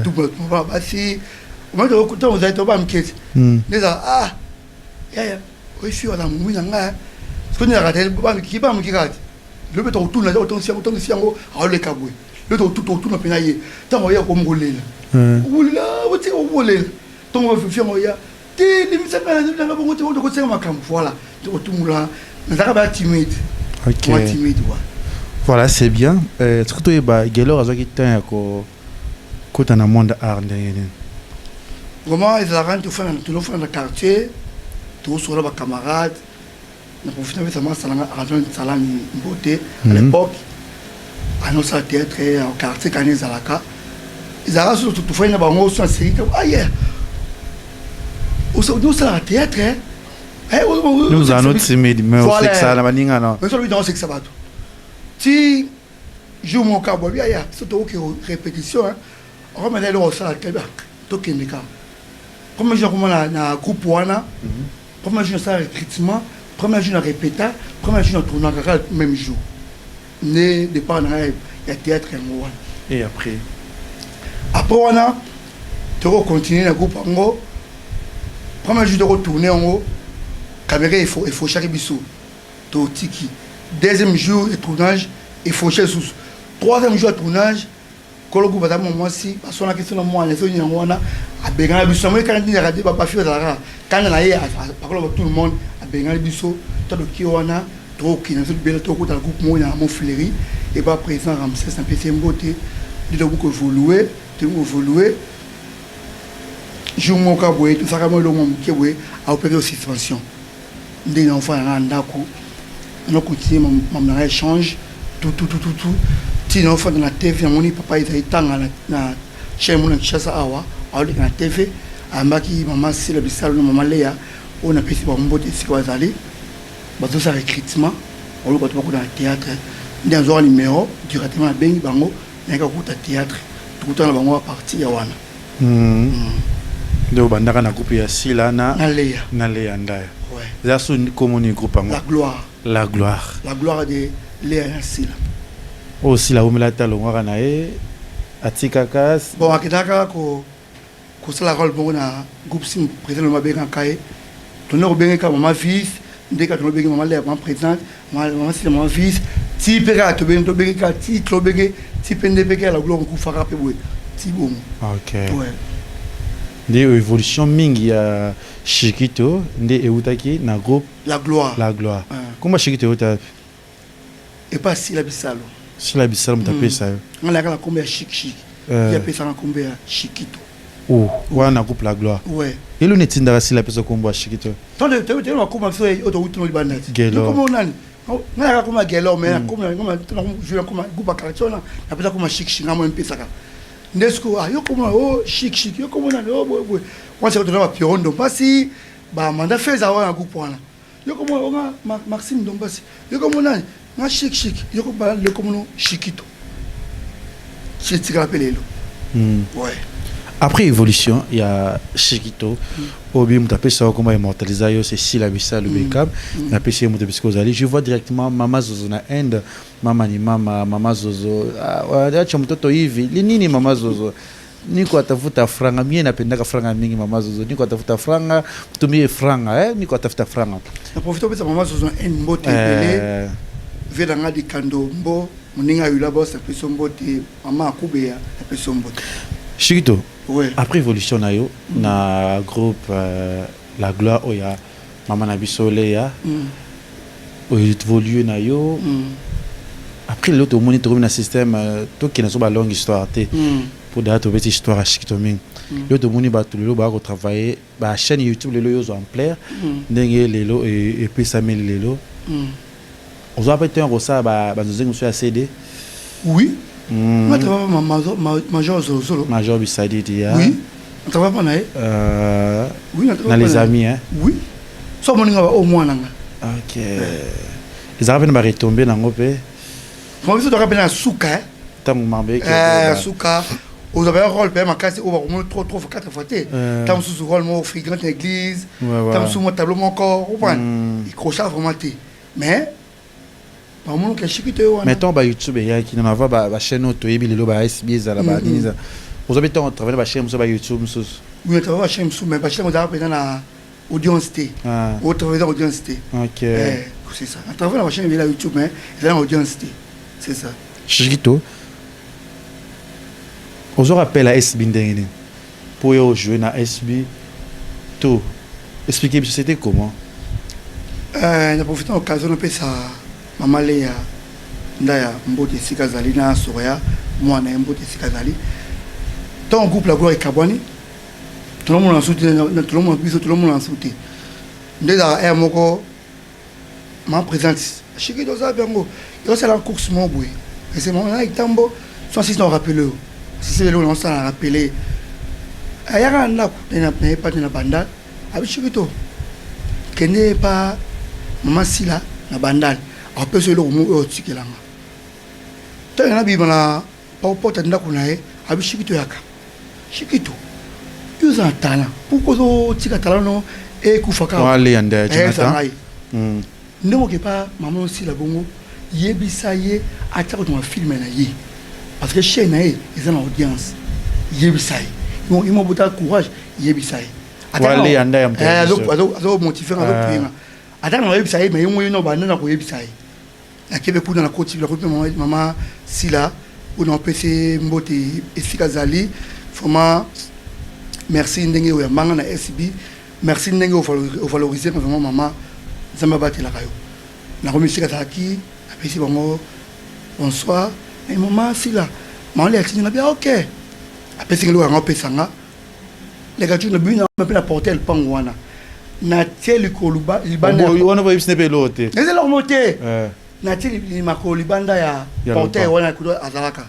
Speaker 3: tout le monde va passer moi de côté on a été pas m'inquiète déjà yeah oui si on a mouillé nga ce qu'on a raté ba qui raté le beto autour là autant si yango a le kabwe le tout na penaye tant ya ko ngolela oula wote obolela tant on fait ya ti limisa kana na bongo te ko tsenga makambo voilà tout mula nzaka ba timide.
Speaker 2: OK
Speaker 3: timide
Speaker 2: voilà c'est bien surtout ba gelo azaki tan ko kota na monde art ndenge
Speaker 3: vraiment ils arrêtent de faire dans le quartier tous sur les camarades nous profitons de ça salanga argent salami beauté à l'époque à nos théâtre au quartier Kanezalaka ils arrêtent surtout tout faire na bango sur série ah yeah au ça théâtre
Speaker 2: nous avons notre timide mais on sait que ça la maninga non
Speaker 3: mais celui dans c'est que ça va tout si joue mon cabo bien ya surtout que répétition on remet le ça que to kendika comme je comment na groupe wana premier jour ça recrutement premier jour na répéta premier jour na tournoi même jour né dépend il y a théâtre
Speaker 2: et après
Speaker 3: wana tu continuer na groupe ngo premier jour de retourner ngo caméra il faut chaque biso to tiki deuxième jour de tournage il faut chaque sous troisième jour de tournage kologo bata moment si parce qu'on a question moi les autres wana a benga biso moi quand il radio papa fio dara quand na ye parole tout le monde a benga biso to do ki wana to ki na so bela to ko ta groupe mo na mo fleuri et pas présent Ramsès un PC mboté de beaucoup évoluer jour mon kabwe tout ça comme le mon kebwe a opérer suspension des enfants na ndako on continue mon échange tout ti enfant dans la TV moni papa il tanga na chez mon Kinshasa awa avec la TV amaki maman c'est le bisalo maman Léa on a pris bon mbote si quoi aller bato ça recrutement on le beaucoup dans le théâtre dans un numéro directement bengi bango naka kuta théâtre tout le temps bango à partir ya wana
Speaker 2: ndio bandaka na groupe ya Sila na
Speaker 3: Léa
Speaker 2: ndaya ouais ça sous comment ni groupe bango la gloire
Speaker 3: de Léa na Sila
Speaker 2: aussi la omela talongwa na e atikakas
Speaker 3: bon akitaka ko sala rôle bon na groupe sim président mabenga kai tonero benga ka mama fils ndeka tonero benga mama Léa mama président mama c'est mama fils ti peka to benga ka ti klo benga ti pende peka la gloire ku fara pe boy ti bon
Speaker 2: OK ouais des évolution mingi ya Shikito ndé eutaki na groupe
Speaker 3: la gloire
Speaker 2: comment Shikito uta
Speaker 3: et pas si la bisalo
Speaker 2: si la bisalo mtapé ça
Speaker 3: on a la combien chic il y a pesa na combien Shikito
Speaker 2: oh wana groupe la gloire
Speaker 3: ouais
Speaker 2: et le netinda si la pesa kombo Shikito
Speaker 3: tant de on comment faire auto utino libanais comment nani on a comment gelo mais comment je comment groupe à cartona na pesa comment chic ngamo mpesa ka Nesco yo comment oh chic yo comment nani oh boy on s'est retrouvé à Pirondo Passi ba manda feza wana groupe wana yo comment on Maxime Dombasi yo comment nani na chic yo comment le comment Shikito c'est ce qu'on appelle ouais
Speaker 2: après évolution il y a Shikito obi mutapé ça comment immortaliser c'est si la bisa le backup na pc mutapé ce que je vois directement mama zozo na end mama zozo acha mtoto hivi nini mama zozo niko atafuta franga mimi napenda franga mingi mama zozo niko atafuta franga tumie franga niko atafuta franga
Speaker 3: na profite pesa mama zozo end mbote belé vedanga di kando mbo muninga yula boss peso mbote mama akubeya peso mbote
Speaker 2: Shikito
Speaker 3: ouais
Speaker 2: après évolution na yo na groupe la gloire oya mama na bisole ya o évoluer na yo après l'autre moniteur na système to qui na so ba longue histoire té pour date petite histoire à Shikito ming l'autre moni ba tout le ba ko travailler ba chaîne YouTube lelo yo zo en plaire ndenge lelo et puis ça met lelo Vous avez été un ressort à CD?
Speaker 3: Oui. Je travaille Major Zolo.
Speaker 2: Major Bissadidi.
Speaker 3: Oui. Je travaille pas oui,
Speaker 2: dans les amis. Hein?
Speaker 3: Oui. Ça, mon au moins.
Speaker 2: Ok. Les arabes vont retomber dans le pays.
Speaker 3: Moi, je te rappelle à Souka. Souka. Vous avez un rôle, ma casse, on va trop 4 fois. Tant sous rôle, mon frigant église. Tant sous mon tableau, mon corps. Il crochait vraiment. Mais.
Speaker 2: Mettons ba YouTube ya qui n'en va ba chaîne auto et bililo ba SBS à la banise. Vous avez temps travailler ba chaîne sur ba YouTube sous.
Speaker 3: Oui, travailler ba chaîne sous mais ba chaîne on a présent na audience T. Au travailler dans audience T. OK. C'est ça. On travaille la chaîne la YouTube mais c'est dans audience T. C'est ça.
Speaker 2: Chigito. On se rappelle à SB ndengene. Pour yo jouer na SB tout. Expliquez c'était comment.
Speaker 3: Na profiter de l'occasion on peut ça Maman Léa, Ndaya, Mbote Sikazali, na Soria, moi, na Mbote Sikazali. Ton groupe, la gloire est Kabwani. Tout le monde en soutient, tout le monde en soutient. Ndaya, et moi, ma présente. Je suis dans ça, bien gros. Il y a la course, mon boy. Et c'est mon là, il tambo. Soit si on rappelle, si c'est le long, on s'en a rappelé. Il y a un là, il n'y a pas de bandal. Avec Chikito, qui n'est pas Maman Sila, la bandal. Après c'est le mot au-dessus là. Tant na biba na pa porte ndako na ye abi Chikito yaka. Chikito. Ils ont talent. Pourquoi zo tika talent non et kufaka.
Speaker 2: Wale ande Jonathan.
Speaker 3: Ndemo ke pa maman aussi la bongo yebisa ye atako dans film na ye. Parce que chez na ye ils ont audience. Yebisa ye. Ils m'ont botta courage yebisa ye.
Speaker 2: Wale ande am.
Speaker 3: Azo motiver avec toi. Attends, on a eu ça, mais on a eu un banane à couper ça. À Québec, on a la côte, la côte, maman, Sila, on a PC Mbote Efikazali, vraiment, merci Ndenge ou Manga na SB, merci Ndenge au valoriser, vraiment, maman, Zamba Bate la Rayo. La remise Kataki, après c'est bon, bonsoir, et maman, Sila, maman, elle a dit, bien, ok. Après c'est que l'on a un Sanga, les gars, tu n'as pas pu la porter le pangouana. Natie likoluba libanda
Speaker 2: wana ba ibsne pe lote
Speaker 3: ezela moté natie limako libanda ya porter wana kudo azalaka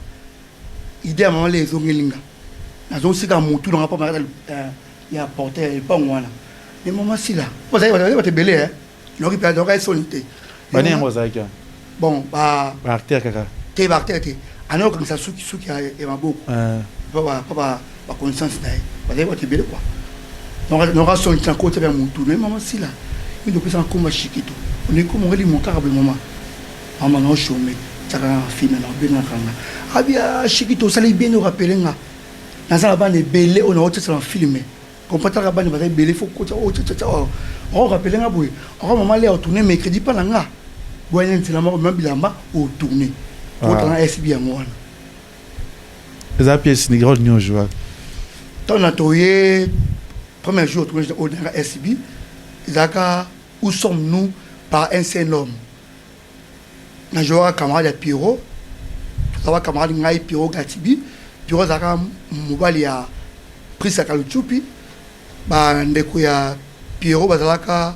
Speaker 3: idée maman les ongelinga nazo sika mutu na pa makata ya porter pa ngwana ni maman sila po ça va te belé hein no ki perdre ka solité
Speaker 2: bani yango zaka
Speaker 3: bon ba
Speaker 2: acteur kaka
Speaker 3: te ba acteur te ano comme ça suki ya maboko pa connaissance dai ba te belé quoi. On a son temps côté vers mon tour, mais maman si là, il doit plus en combat Chikito. On est comme on dit mon carable maman. Maman non chômé, ça va film non bien kanga. Abia Chikito ça les bien nous rappeler nga. Dans ça la bande belé on a autre ça filmé. Comprendre la bande va belé faut côté on rappeler nga boy. On maman les tourner mercredi pas nga. Boyen c'est la mort même bilamba au tourner. Autant SB à moi.
Speaker 2: Les pièces ni gros ni joueur.
Speaker 3: Ton atoyé premier jour au SB, où sommes-nous par un seul homme? Nous avons un camarade Pierrot, nous avons un camarade Ngaï Pierrot Gatibi, Pierrot Zaka Moubali a pris sa calouchoupi, Ndeko ya Pierrot Bazalaka,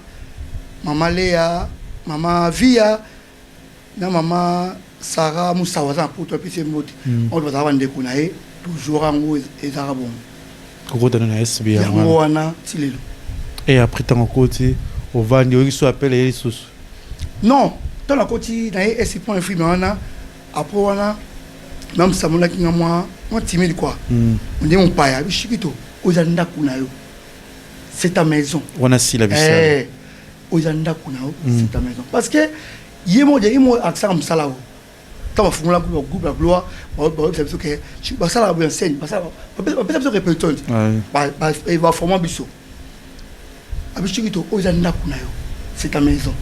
Speaker 3: Maman Léa, Maman Via, Maman Sarah Moussawaza pour toi, puis c'est Moti. On doit avoir Ndeko Nae, toujours en haut et Zarabon.
Speaker 2: Et après tant côté au vendre il soit appelé les sous
Speaker 3: non dans la côté dans SC point free mais on a après on a même ça mon qui moi timide quoi on dit mon père Chikito ozanda kunayo c'est ta maison
Speaker 2: on a si la vie
Speaker 3: ozanda kunayo c'est ta maison parce que yemo accent msala quand on la groupe la gloire c'est que je passe la bonne scène parce que peut-être que répétons il va former biso Chikito ozanda kunayo c'est ta maison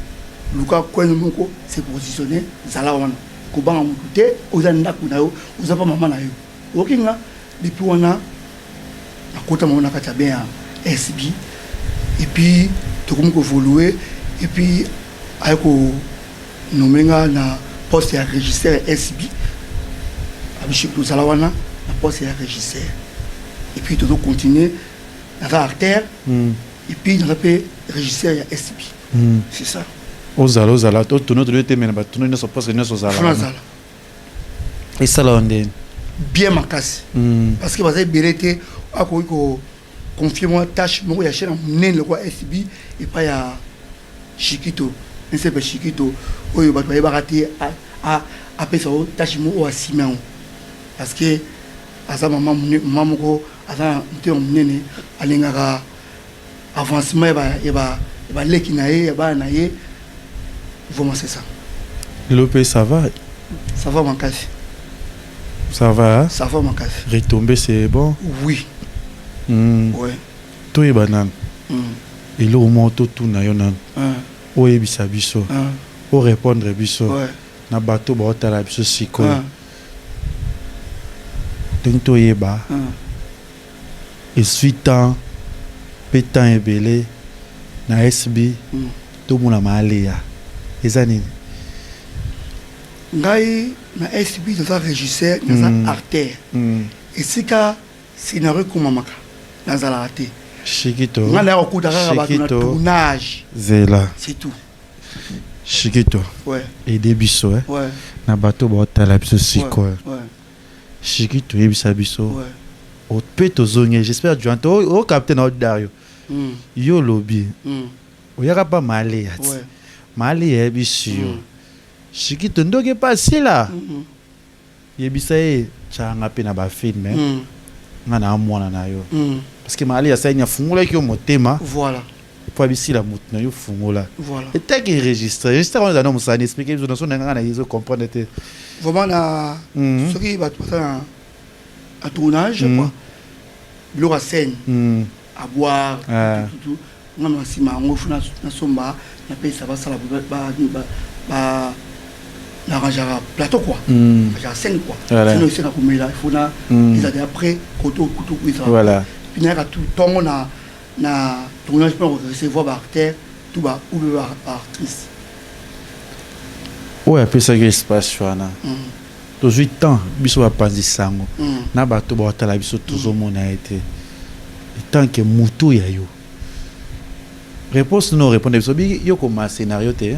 Speaker 3: luka kwenumoko c'est positionné zala wana ko banga muté ozanda kunayo ozapa mama na yo okinga depuis wana akota mona kata bien SB et puis to comme ko évoluer et puis ayako nomenga na poste ya régisseur SB Chikito zala wana na poste ya régisseur et puis tout continuer dans l'artère et puis dans le régisseur ya SB c'est ça
Speaker 2: ozala to tono to te mena ba tono ne so parce que ne so zala et ça là on est
Speaker 3: bien makasi parce que baza belete akoki ko confier moi tâche moko ya chaîne nene kwa SB et pas ya Chiquito ne c'est pas Chiquito oyo bato ba raté a pesa o tâche moko wa Simon parce que asa maman moko asa nte nene alingaka avancement et ba leki na ye ba na ye vraiment c'est ça
Speaker 2: l'OP ça va
Speaker 3: makasi
Speaker 2: ça va hein?
Speaker 3: Ça va makasi
Speaker 2: retomber c'est bon
Speaker 3: oui
Speaker 2: ouais to e banane et le moment tout na yo nan o ebisa biso o répondre biso na bato ba otala biso siko tento yeba et suitant pétant ebele na SB to mona maléa ezanini
Speaker 3: ngai na SB za régisseur na artère et sika scénario komamaka nazala raté
Speaker 2: Chiquito
Speaker 3: ngala ya okutaka ba na tournage
Speaker 2: zela
Speaker 3: c'est tout
Speaker 2: Chiquito
Speaker 3: ouais
Speaker 2: et debiso
Speaker 3: ouais
Speaker 2: na bato ba otala biso siko
Speaker 3: ouais
Speaker 2: Chiquito ebisa biso
Speaker 3: ouais
Speaker 2: au peto zonge j'espère du anto au capitaine Dario yo lobby oyaka pa maléa
Speaker 3: ouais
Speaker 2: maléa biso Chiquito ndoke pasi là yebisa e changa pe na ba film ngana amona na yo parce que mali ya sanya fungula ki motema
Speaker 3: voilà
Speaker 2: pour bisi la mutna yo fungula
Speaker 3: voilà
Speaker 2: et tag enregistré juste on a non ça expliquer nous son ngana ils comprendre te
Speaker 3: vraiment na ce qui va passer à tournage quoi biloko scène à boire tout ngana sima ngofu na somba na pesa ba sala ba na rangera plateau quoi rangera 5 quoi sinon c'est na komela il faut na ils a après koto
Speaker 2: voilà
Speaker 3: puis na tout temps na tournage pour recevoir ba acteur tout ba ou ba actrice
Speaker 2: ouais après ça que espace wana to 8 ans biso ba panzi sango na bato ba tala biso toujours mona été tant que mutu ya yo réponse non répondre biso bi yo comme scénario te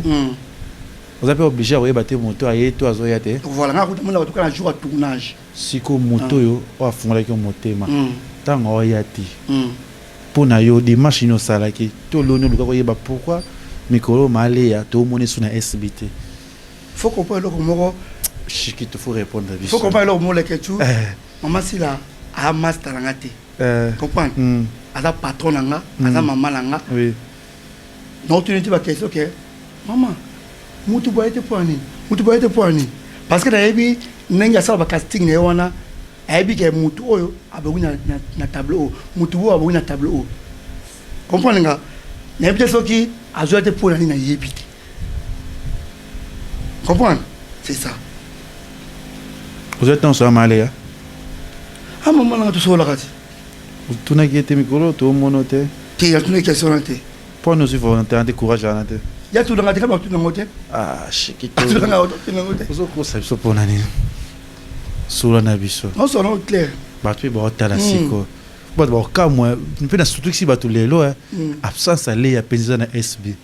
Speaker 2: vous avez obligé à rebattre moto à yeto azoyate
Speaker 3: voilà nga kuta mona batuka na jour à tournage
Speaker 2: siko moto yo o afungola ki motema tango oyati pona yo dimanche no salaki to lono luka ko yeba pourquoi mikolo maléa to moni suna SBT
Speaker 3: faut comprendre le moko
Speaker 2: Chiquito faut répondre biso
Speaker 3: faut comprendre le mot le ketu maman sila a master ngate comprendre ada patron nga ada maman nga
Speaker 2: oui
Speaker 3: non tu ne dis pas question que maman mutu boyete poani parce que nayebi nenga sala ba casting ne wana ayebi ke mutu oyo abawi na tableau mutu oyo abawi na tableau comprendre nga nayebi soki azoyete poani na yebi comprendre c'est ça
Speaker 2: vous êtes en sur maléa
Speaker 3: ah maman na to sola kati
Speaker 2: tu na qui était micro to monote
Speaker 3: te ya tu na question te
Speaker 2: pour nous il faut entendre courage à nate
Speaker 3: ya tu nga te kama tu na ngote
Speaker 2: ah Chiquito
Speaker 3: tu nga tu na ngote
Speaker 2: ozo ko sa biso pona ni sula na biso
Speaker 3: non so non clair
Speaker 2: bato ba otala siko bato ba ka moi mpe na surtout si bato lelo absence ale ya penza na SB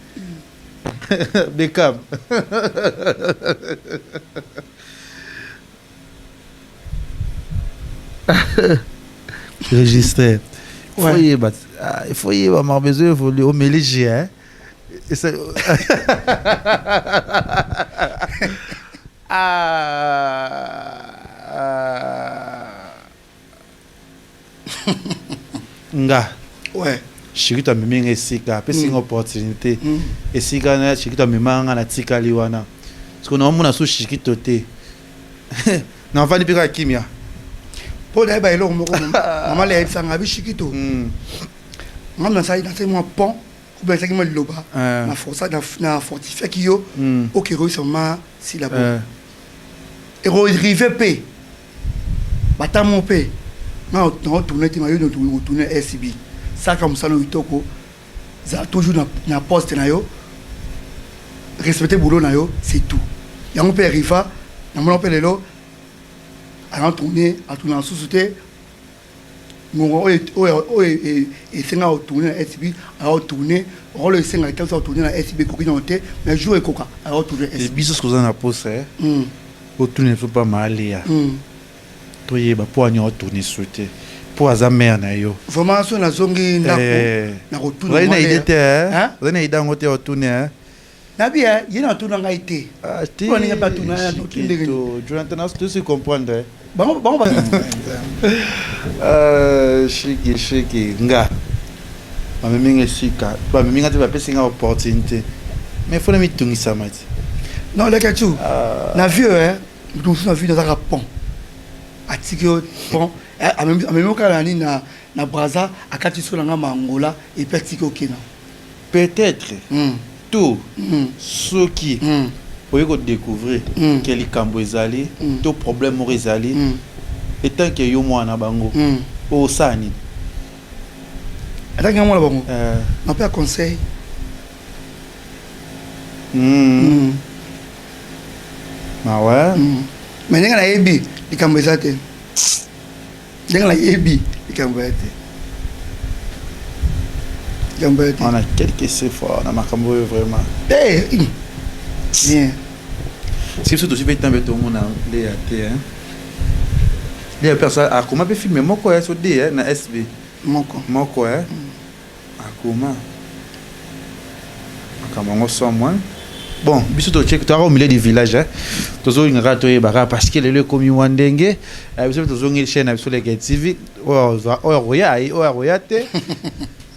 Speaker 2: Beckham registré il faut y avoir besoin il faut le mélanger hein et ça nga
Speaker 3: ouais
Speaker 2: Chiquito amemi esika apesi nga opportunité esika na Chiquito amemanga na tikali wana parce que naomona so Chiquito te na vandi pika kimia
Speaker 3: po da ba elo moko mama le sanga bi Chiquito ngam na sai na sai mo pont ou bien ça qui me loba na força na fortifier ki yo o ki ro sama si la bo et rive p bata mon p na tourner ti ma yo tourner SB ça comme ça no itoko za toujours na poste na yo respecter boulot na yo c'est tout ya mon père rifa na mon père lelo à tourner en sous-souté ngongo esenga otourner na SB aotourner rôle esenga quand ça otourner na SB koki na te mais jour ekoka aotourner
Speaker 2: et
Speaker 3: SB
Speaker 2: biso ce qu'on a posé otourner faut pas mal ya toyeba po anya otourner souhaiter po aza mère na yo
Speaker 3: vraiment so na zongi ndako na kotourner
Speaker 2: na idée te na idée ngote otourner
Speaker 3: na bien yena tourner ngai te
Speaker 2: on n'est pas tourner Jonathan as tu comprendre
Speaker 3: bon
Speaker 2: shiki nga bamemi sika bamemi ngati bapesi nga opportunité mais faut na mitungisa mati
Speaker 3: non le kachu na vieux nous na vu dans un pont atiki pont amemi okala ni na Brazza akati so nga mangola et petit okena
Speaker 2: peut-être tout ce qui pour découvrir quel cambo ezali tout problème mo ezali et tant que yo mwana bango o sani
Speaker 3: attends que moi bango on peut conseil
Speaker 2: ah ouais
Speaker 3: mais nenga na yebi likambo ezate nenga na yebi likambo ezate
Speaker 2: on a quelques efforts na makambo vraiment
Speaker 3: bien
Speaker 2: si vous aussi temps tout le monde les athées les personnes a comment peut filmer moko ya so de na SB moko akoma akamongo so moi bon biso to check to au milieu du village tozo ngara to yeba parce que le komi wandenge biso tozo ngi chaîne biso les TV roya te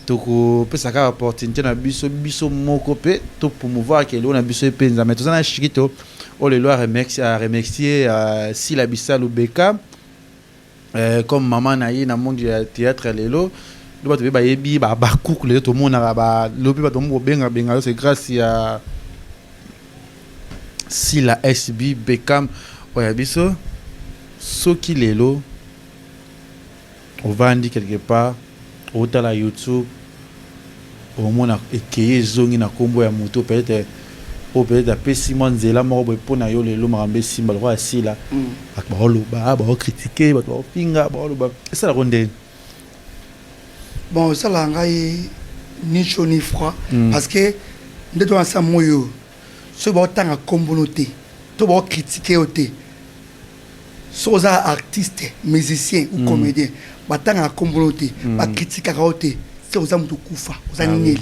Speaker 2: toko pesa ka opportunité na biso moko pe to promouvoir que le na biso penza mais toza na chikito o le loi remercier si la Bissau Beka comme maman na ye na monde du théâtre lelo le bato ba yebi ba coucou le to mona ba lobi ba to mo benga c'est grâce à si la SB Beckham oya biso soki lelo on va andi quelque part au tala YouTube au mona ekeye zongi na kombo ya moto peut-être apesi mwa nzela moko boye mpo na yo lelo makambo esimba lokwa asila bato baoloba baokritike bato baopinga baoloba esalako ndeni
Speaker 3: bon esala ngai ni chaud ni froid parce que nde to ansa moyo soki baotanga kombo no te to baokritike yo te soki oza artiste musicien ou comédien batanga kombo no te bakritikaka yo te soki oza moto kufa oza neli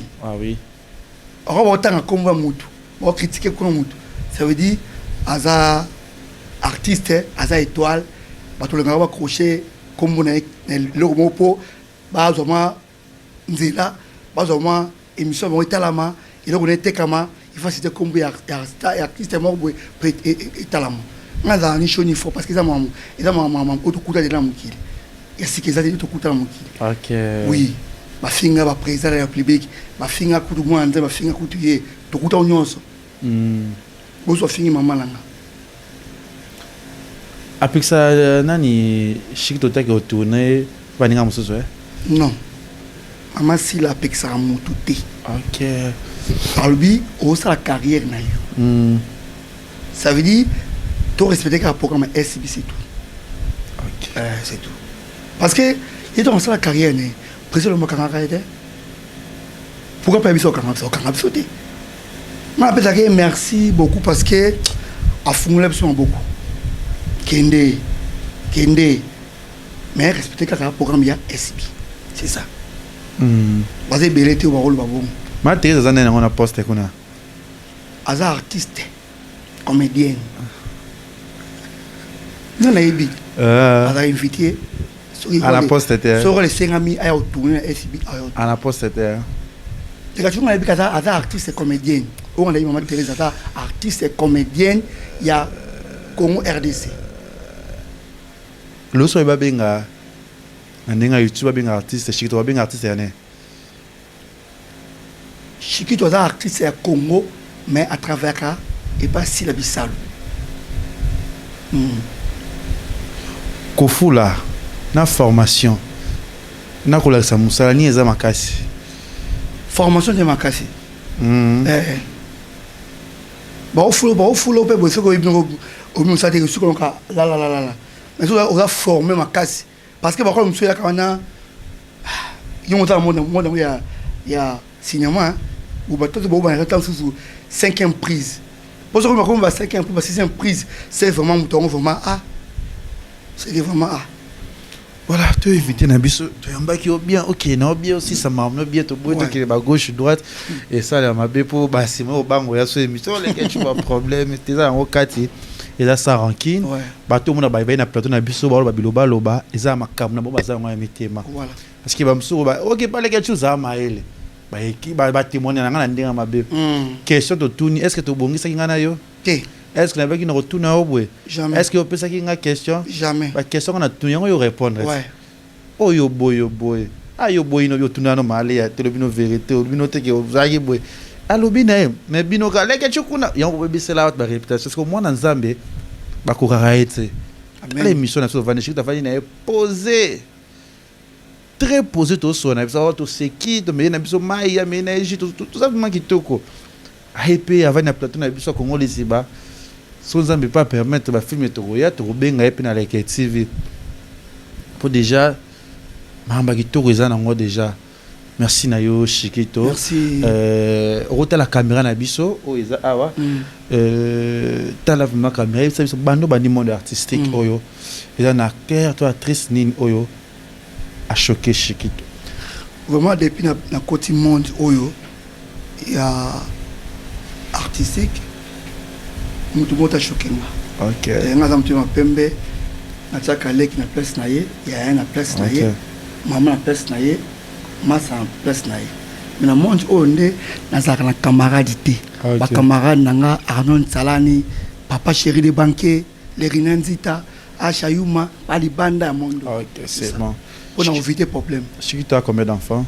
Speaker 3: oko baotanga kombo ya motu bon critiquer comme mutu ça veut dire aza artiste aza étoile bato le ngaba crochet comme na le mopo bazoma nzela bazoma émission mo italama il a connaît tekama il faut citer comme artiste moko italama ngaza ni choni fo parce que ça maman otukuta de la mukili ya sikeza de otukuta la mukili
Speaker 2: OK
Speaker 3: oui bafinga ba président de la République bafinga kutu mwanza bafinga kutu ye tokuta nyonso bozo fingi mama langa
Speaker 2: apikisa nani shikito take otourner baninga mususu
Speaker 3: non mama si la apikisa mutu te
Speaker 2: OK
Speaker 3: albi osa la carrière na yo ça veut dire to respecter ka programme SB c'est tout
Speaker 2: OK
Speaker 3: c'est tout parce que il doit lancer la carrière né président mo kanga kaide pourquoi pas biso kanga sauter moi appelle ça merci beaucoup parce que a fumulé beaucoup kende mais respecter ka programme ya SB c'est ça basé belete ou rôle babou
Speaker 2: ma télé ça n'a on poste kuna
Speaker 3: aza artiste comédien non la yebi aza invité
Speaker 2: à la poste
Speaker 3: sur les 5 amis à tourner SB
Speaker 2: à la poste
Speaker 3: les gars tu m'as dit que aza artiste comédien on a dit maman Thérèse aza artiste comédienne il y a Congo RDC
Speaker 2: lo so ba benga ndinga YouTube benga artiste Chikito benga artiste yana
Speaker 3: Chikito aza artiste ya Congo mais à travers ka et pas si la Bissau
Speaker 2: kofula na formation na kolakisa musala ni eza makasi
Speaker 3: formation de makasi ba fulo pe bo soko ibno omi sate ko suko la mais on a formé makasi parce que ba ko muso ya kana il y a cinéma ou bah tout le monde attend sous 5e prise. Pour ce qu'on va 5e prise, 6e prise, c'est vraiment vraiment A. C'est vraiment A.
Speaker 2: Voilà, tu éviter Nabiso, tu as un bac qui est bien, ok, non, bien aussi, ça m'a bien, tu as qui est à gauche, droite, et ça, là, ma bépo, bah, c'est moi au banc, il y a ce émission, les tu as un problème, tu es en haut, quartier, et là, ça rancune, bah, tout le monde a baillé, na plateau, Nabiso, bah, biloba, loba, et ça, ma cam, na bon, bah, ça, on a mis tes mains. Voilà. Parce que, bah, m'sou, bah, ok, pas les quelque chose, ça, ma elle. Bah, qui, bah, témoigner, on a un dingue, ma bépo. Question de tout, est-ce que tu as bon, ça, qui en a yo? Est-ce que vous avez retourné au bout? Jamais. Est-ce que vous avez une question? Jamais. La question qu'on a tout le monde répondre. Ouais. Oh yo boy. Ah yo boy no yo tout na mal ya telebino vérité ou bino te que vous avez boy. Allo bina mais bino ka leke chukuna yo ko be sela ba réputation parce que moi na Nzambe ba ko karaete. Les missions na so vaneshi ta fani na posé. Très posé to so na ça to seki to me na biso mai ya me na tout ça vraiment kitoko. Aipe avant na plateau na biso Congo lisiba. So Nzambe pas permettre ba filmer to ya to benga epi na Leke TV. Pour déjà mamba kitoko eza nango déjà. Merci na yo Shikito. Merci. Rota la caméra na biso o eza awa. Tala vraiment caméra ça biso bando bandi monde artistique oyo. Eza na cœur toi actrice nin oyo a choqué Shikito.
Speaker 3: Vraiment depuis na côté monde oyo il y a artistique mutu mota choqué nga. OK. Nga zamtu ma pembe na tchaka leki na place na ye, ya na place na ye, maman na place na ye, masa na place na ye. Mais na monde onde na zaka na camaradité. Ba camarade nanga Arnon Salani, papa chéri de banquier, les Rinanzita, Achayuma, Alibanda monde.
Speaker 2: OK, c'est bon.
Speaker 3: On a évité problème.
Speaker 2: Tu as combien d'enfants?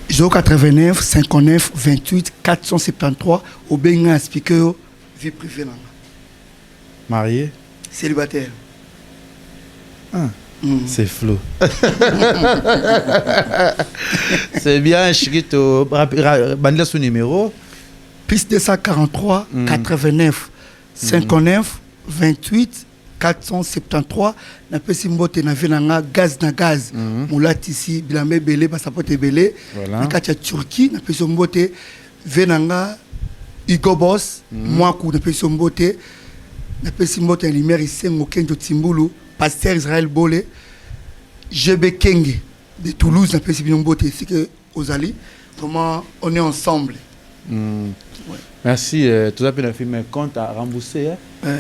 Speaker 3: 089 59 28 473 au Benga speaker vie privée nanga.
Speaker 2: Marié?
Speaker 3: Célibataire.
Speaker 2: C'est flou. C'est bien, Chirito. Bandela son numéro.
Speaker 3: Plus 243 89 59 28 473. Na pesi mbote na venanga gaz na gaz. Moulati ici, bilambe belé, passaporte belé. Na katia Turquie, na pesi mbote venanga Hugo Boss, moi na pesi mbote. Na pesi mbote en lumière ici Ngokendo Timbulu, pasteur Israël Bolé, GB Kenge de Toulouse, na pesi mbote ici que Ozali. Vraiment on est ensemble.
Speaker 2: Ouais. Merci. Tout ça, le film compte à rembourser.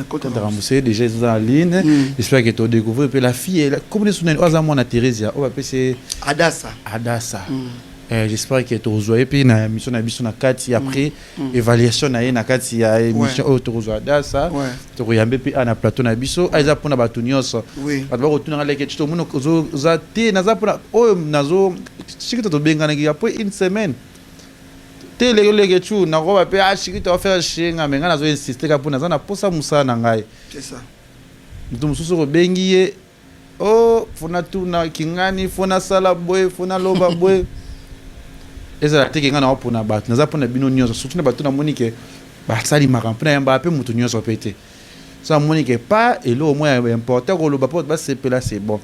Speaker 2: Compte à rembourser. Déjà, ils sont en ligne. J'espère que tu as découvert. Et puis la fille, comme on est au à Thérèse, on va appeler Adassa. Adassa. J'espère que tu as rejoint. Et puis, la mission na Kati après évaluation na Kati ya mission autorisée Adassa. Tu regardes puis na plateau na biso. Aiza pour na batunios. Oui. Ba retourner à l'équipe. Tout le monde za té na za pour oh nazo. Si que tu as bien gagné après une semaine. Les gens na roba pe Chikito faire chenga menga nazo insister ka pona na posa musa na ngai. C'est ça. Mutu mususu ko bengiye oh fona tuna kingani fona sala boy fona loba boy. Eza teke ngana opona bat naza pona bino nyonso surtout na batu na monike ba sali makampuna yamba pe mutu nyonso pete. Ça monike pas et là au moins important ko loba pot ba sepela c'est bon.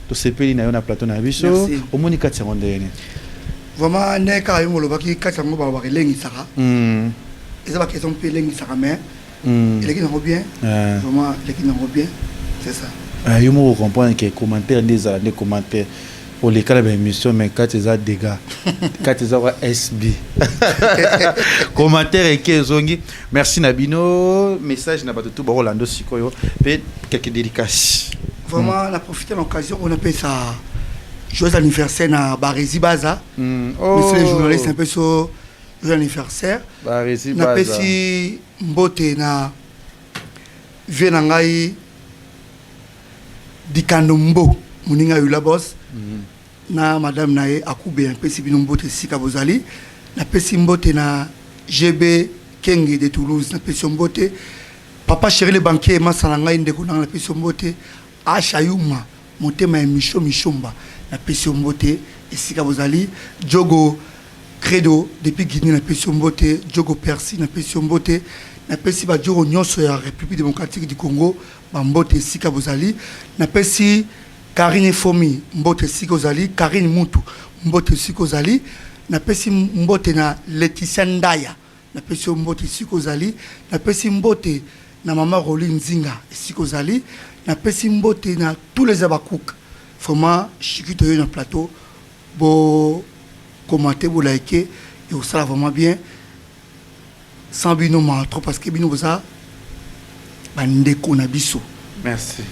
Speaker 2: To sepeli na yo na plateau na biso au monika tsengondene.
Speaker 3: Vraiment ne ka yo moloba ki katsango ba ba lengi saka eza ba question pe lengi saka mais il est qui bien vraiment il est qui bien c'est ça
Speaker 2: yo mo comprendre que commentaire des commentaires pour les cas de émission mais quand ils ont dégâts quand ils ont SB commentaire et que zongi merci Nabino message na bato tout ba Rolando Sikoyo peut quelques dédicaces
Speaker 3: vraiment la profiter de l'occasion on appelle ça joyeux anniversaire na Barési Baza. Monsieur les journalistes un peu sur joyeux anniversaire.
Speaker 2: Barési Baza.
Speaker 3: Na pesi mbote na venangai Dikandombo muninga yula boss. Na madame nae akube un pesi bino mbote sika bozali. Na pesi mbote na GB Kenge de Toulouse na pesi mbote. Papa chéri le banquier masalanga ndeko na pesi mbote. Achayuma motema Michomba. La Pession Mbote, Sika Bozali, Djogo Credo, depuis Guinée, la Pession Mbote, Djogo Persi, la Pession Mbote, la Pessi Badjoro Nyonso, la République démocratique du Congo, Mbote, Sika Bozali, la Pessi Karine Fomi mbote sikozali, Karine Moutou mbote sikozali, na pesi mbote na Laetitia Ndaya, na pesi mbote sikozali, na pesi mbote na Maman Roline Zinga sikozali, na pesi mbote na tous les abakouk. Vraiment chikito yo na plateau bo commenter, bo liker et ça vraiment bien. Sans bino trop parce que bino ça bandeko na biso.
Speaker 2: Merci.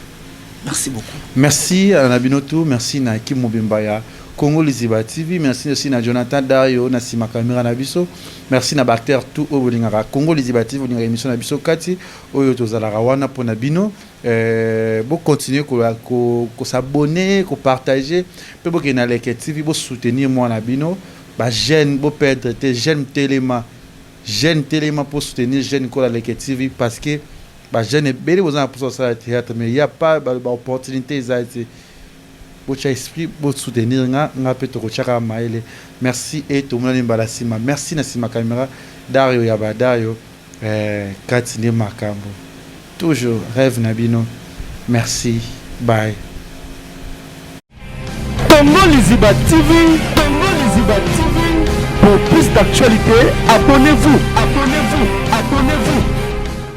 Speaker 3: Merci beaucoup.
Speaker 2: Merci à Nabinotou, merci na Kim Mobimbaya, Congo Liziba TV, merci aussi na Jonathan Dario, na Sima Kamera Nabiso, merci na Bacter tout au Bolingara, Congo Liziba TV, Bolingara émission Nabiso Kati, Oyo Tozala Wana pour Nabino, bon continuer ko s'abonner, ko partager, peu bon que na Leke TV, bon soutenir moi Nabino, ba jeune, bon perdre, jeune téléma pour soutenir jeune ko la Leke TV parce que bah jeune belle aux gens pour ça théâtre mais il y a pas d'opportunité ça c'est pour esprit pour soutenir nga peut-être kochaka maile merci et tout le monde balasima merci na Sima Kamera Dario Yaba Dario Katine Makambo toujours rêve Nabino merci bye
Speaker 1: Congo Liziba TV, Congo Liziba TV. Pour plus d'actualité, abonnez-vous.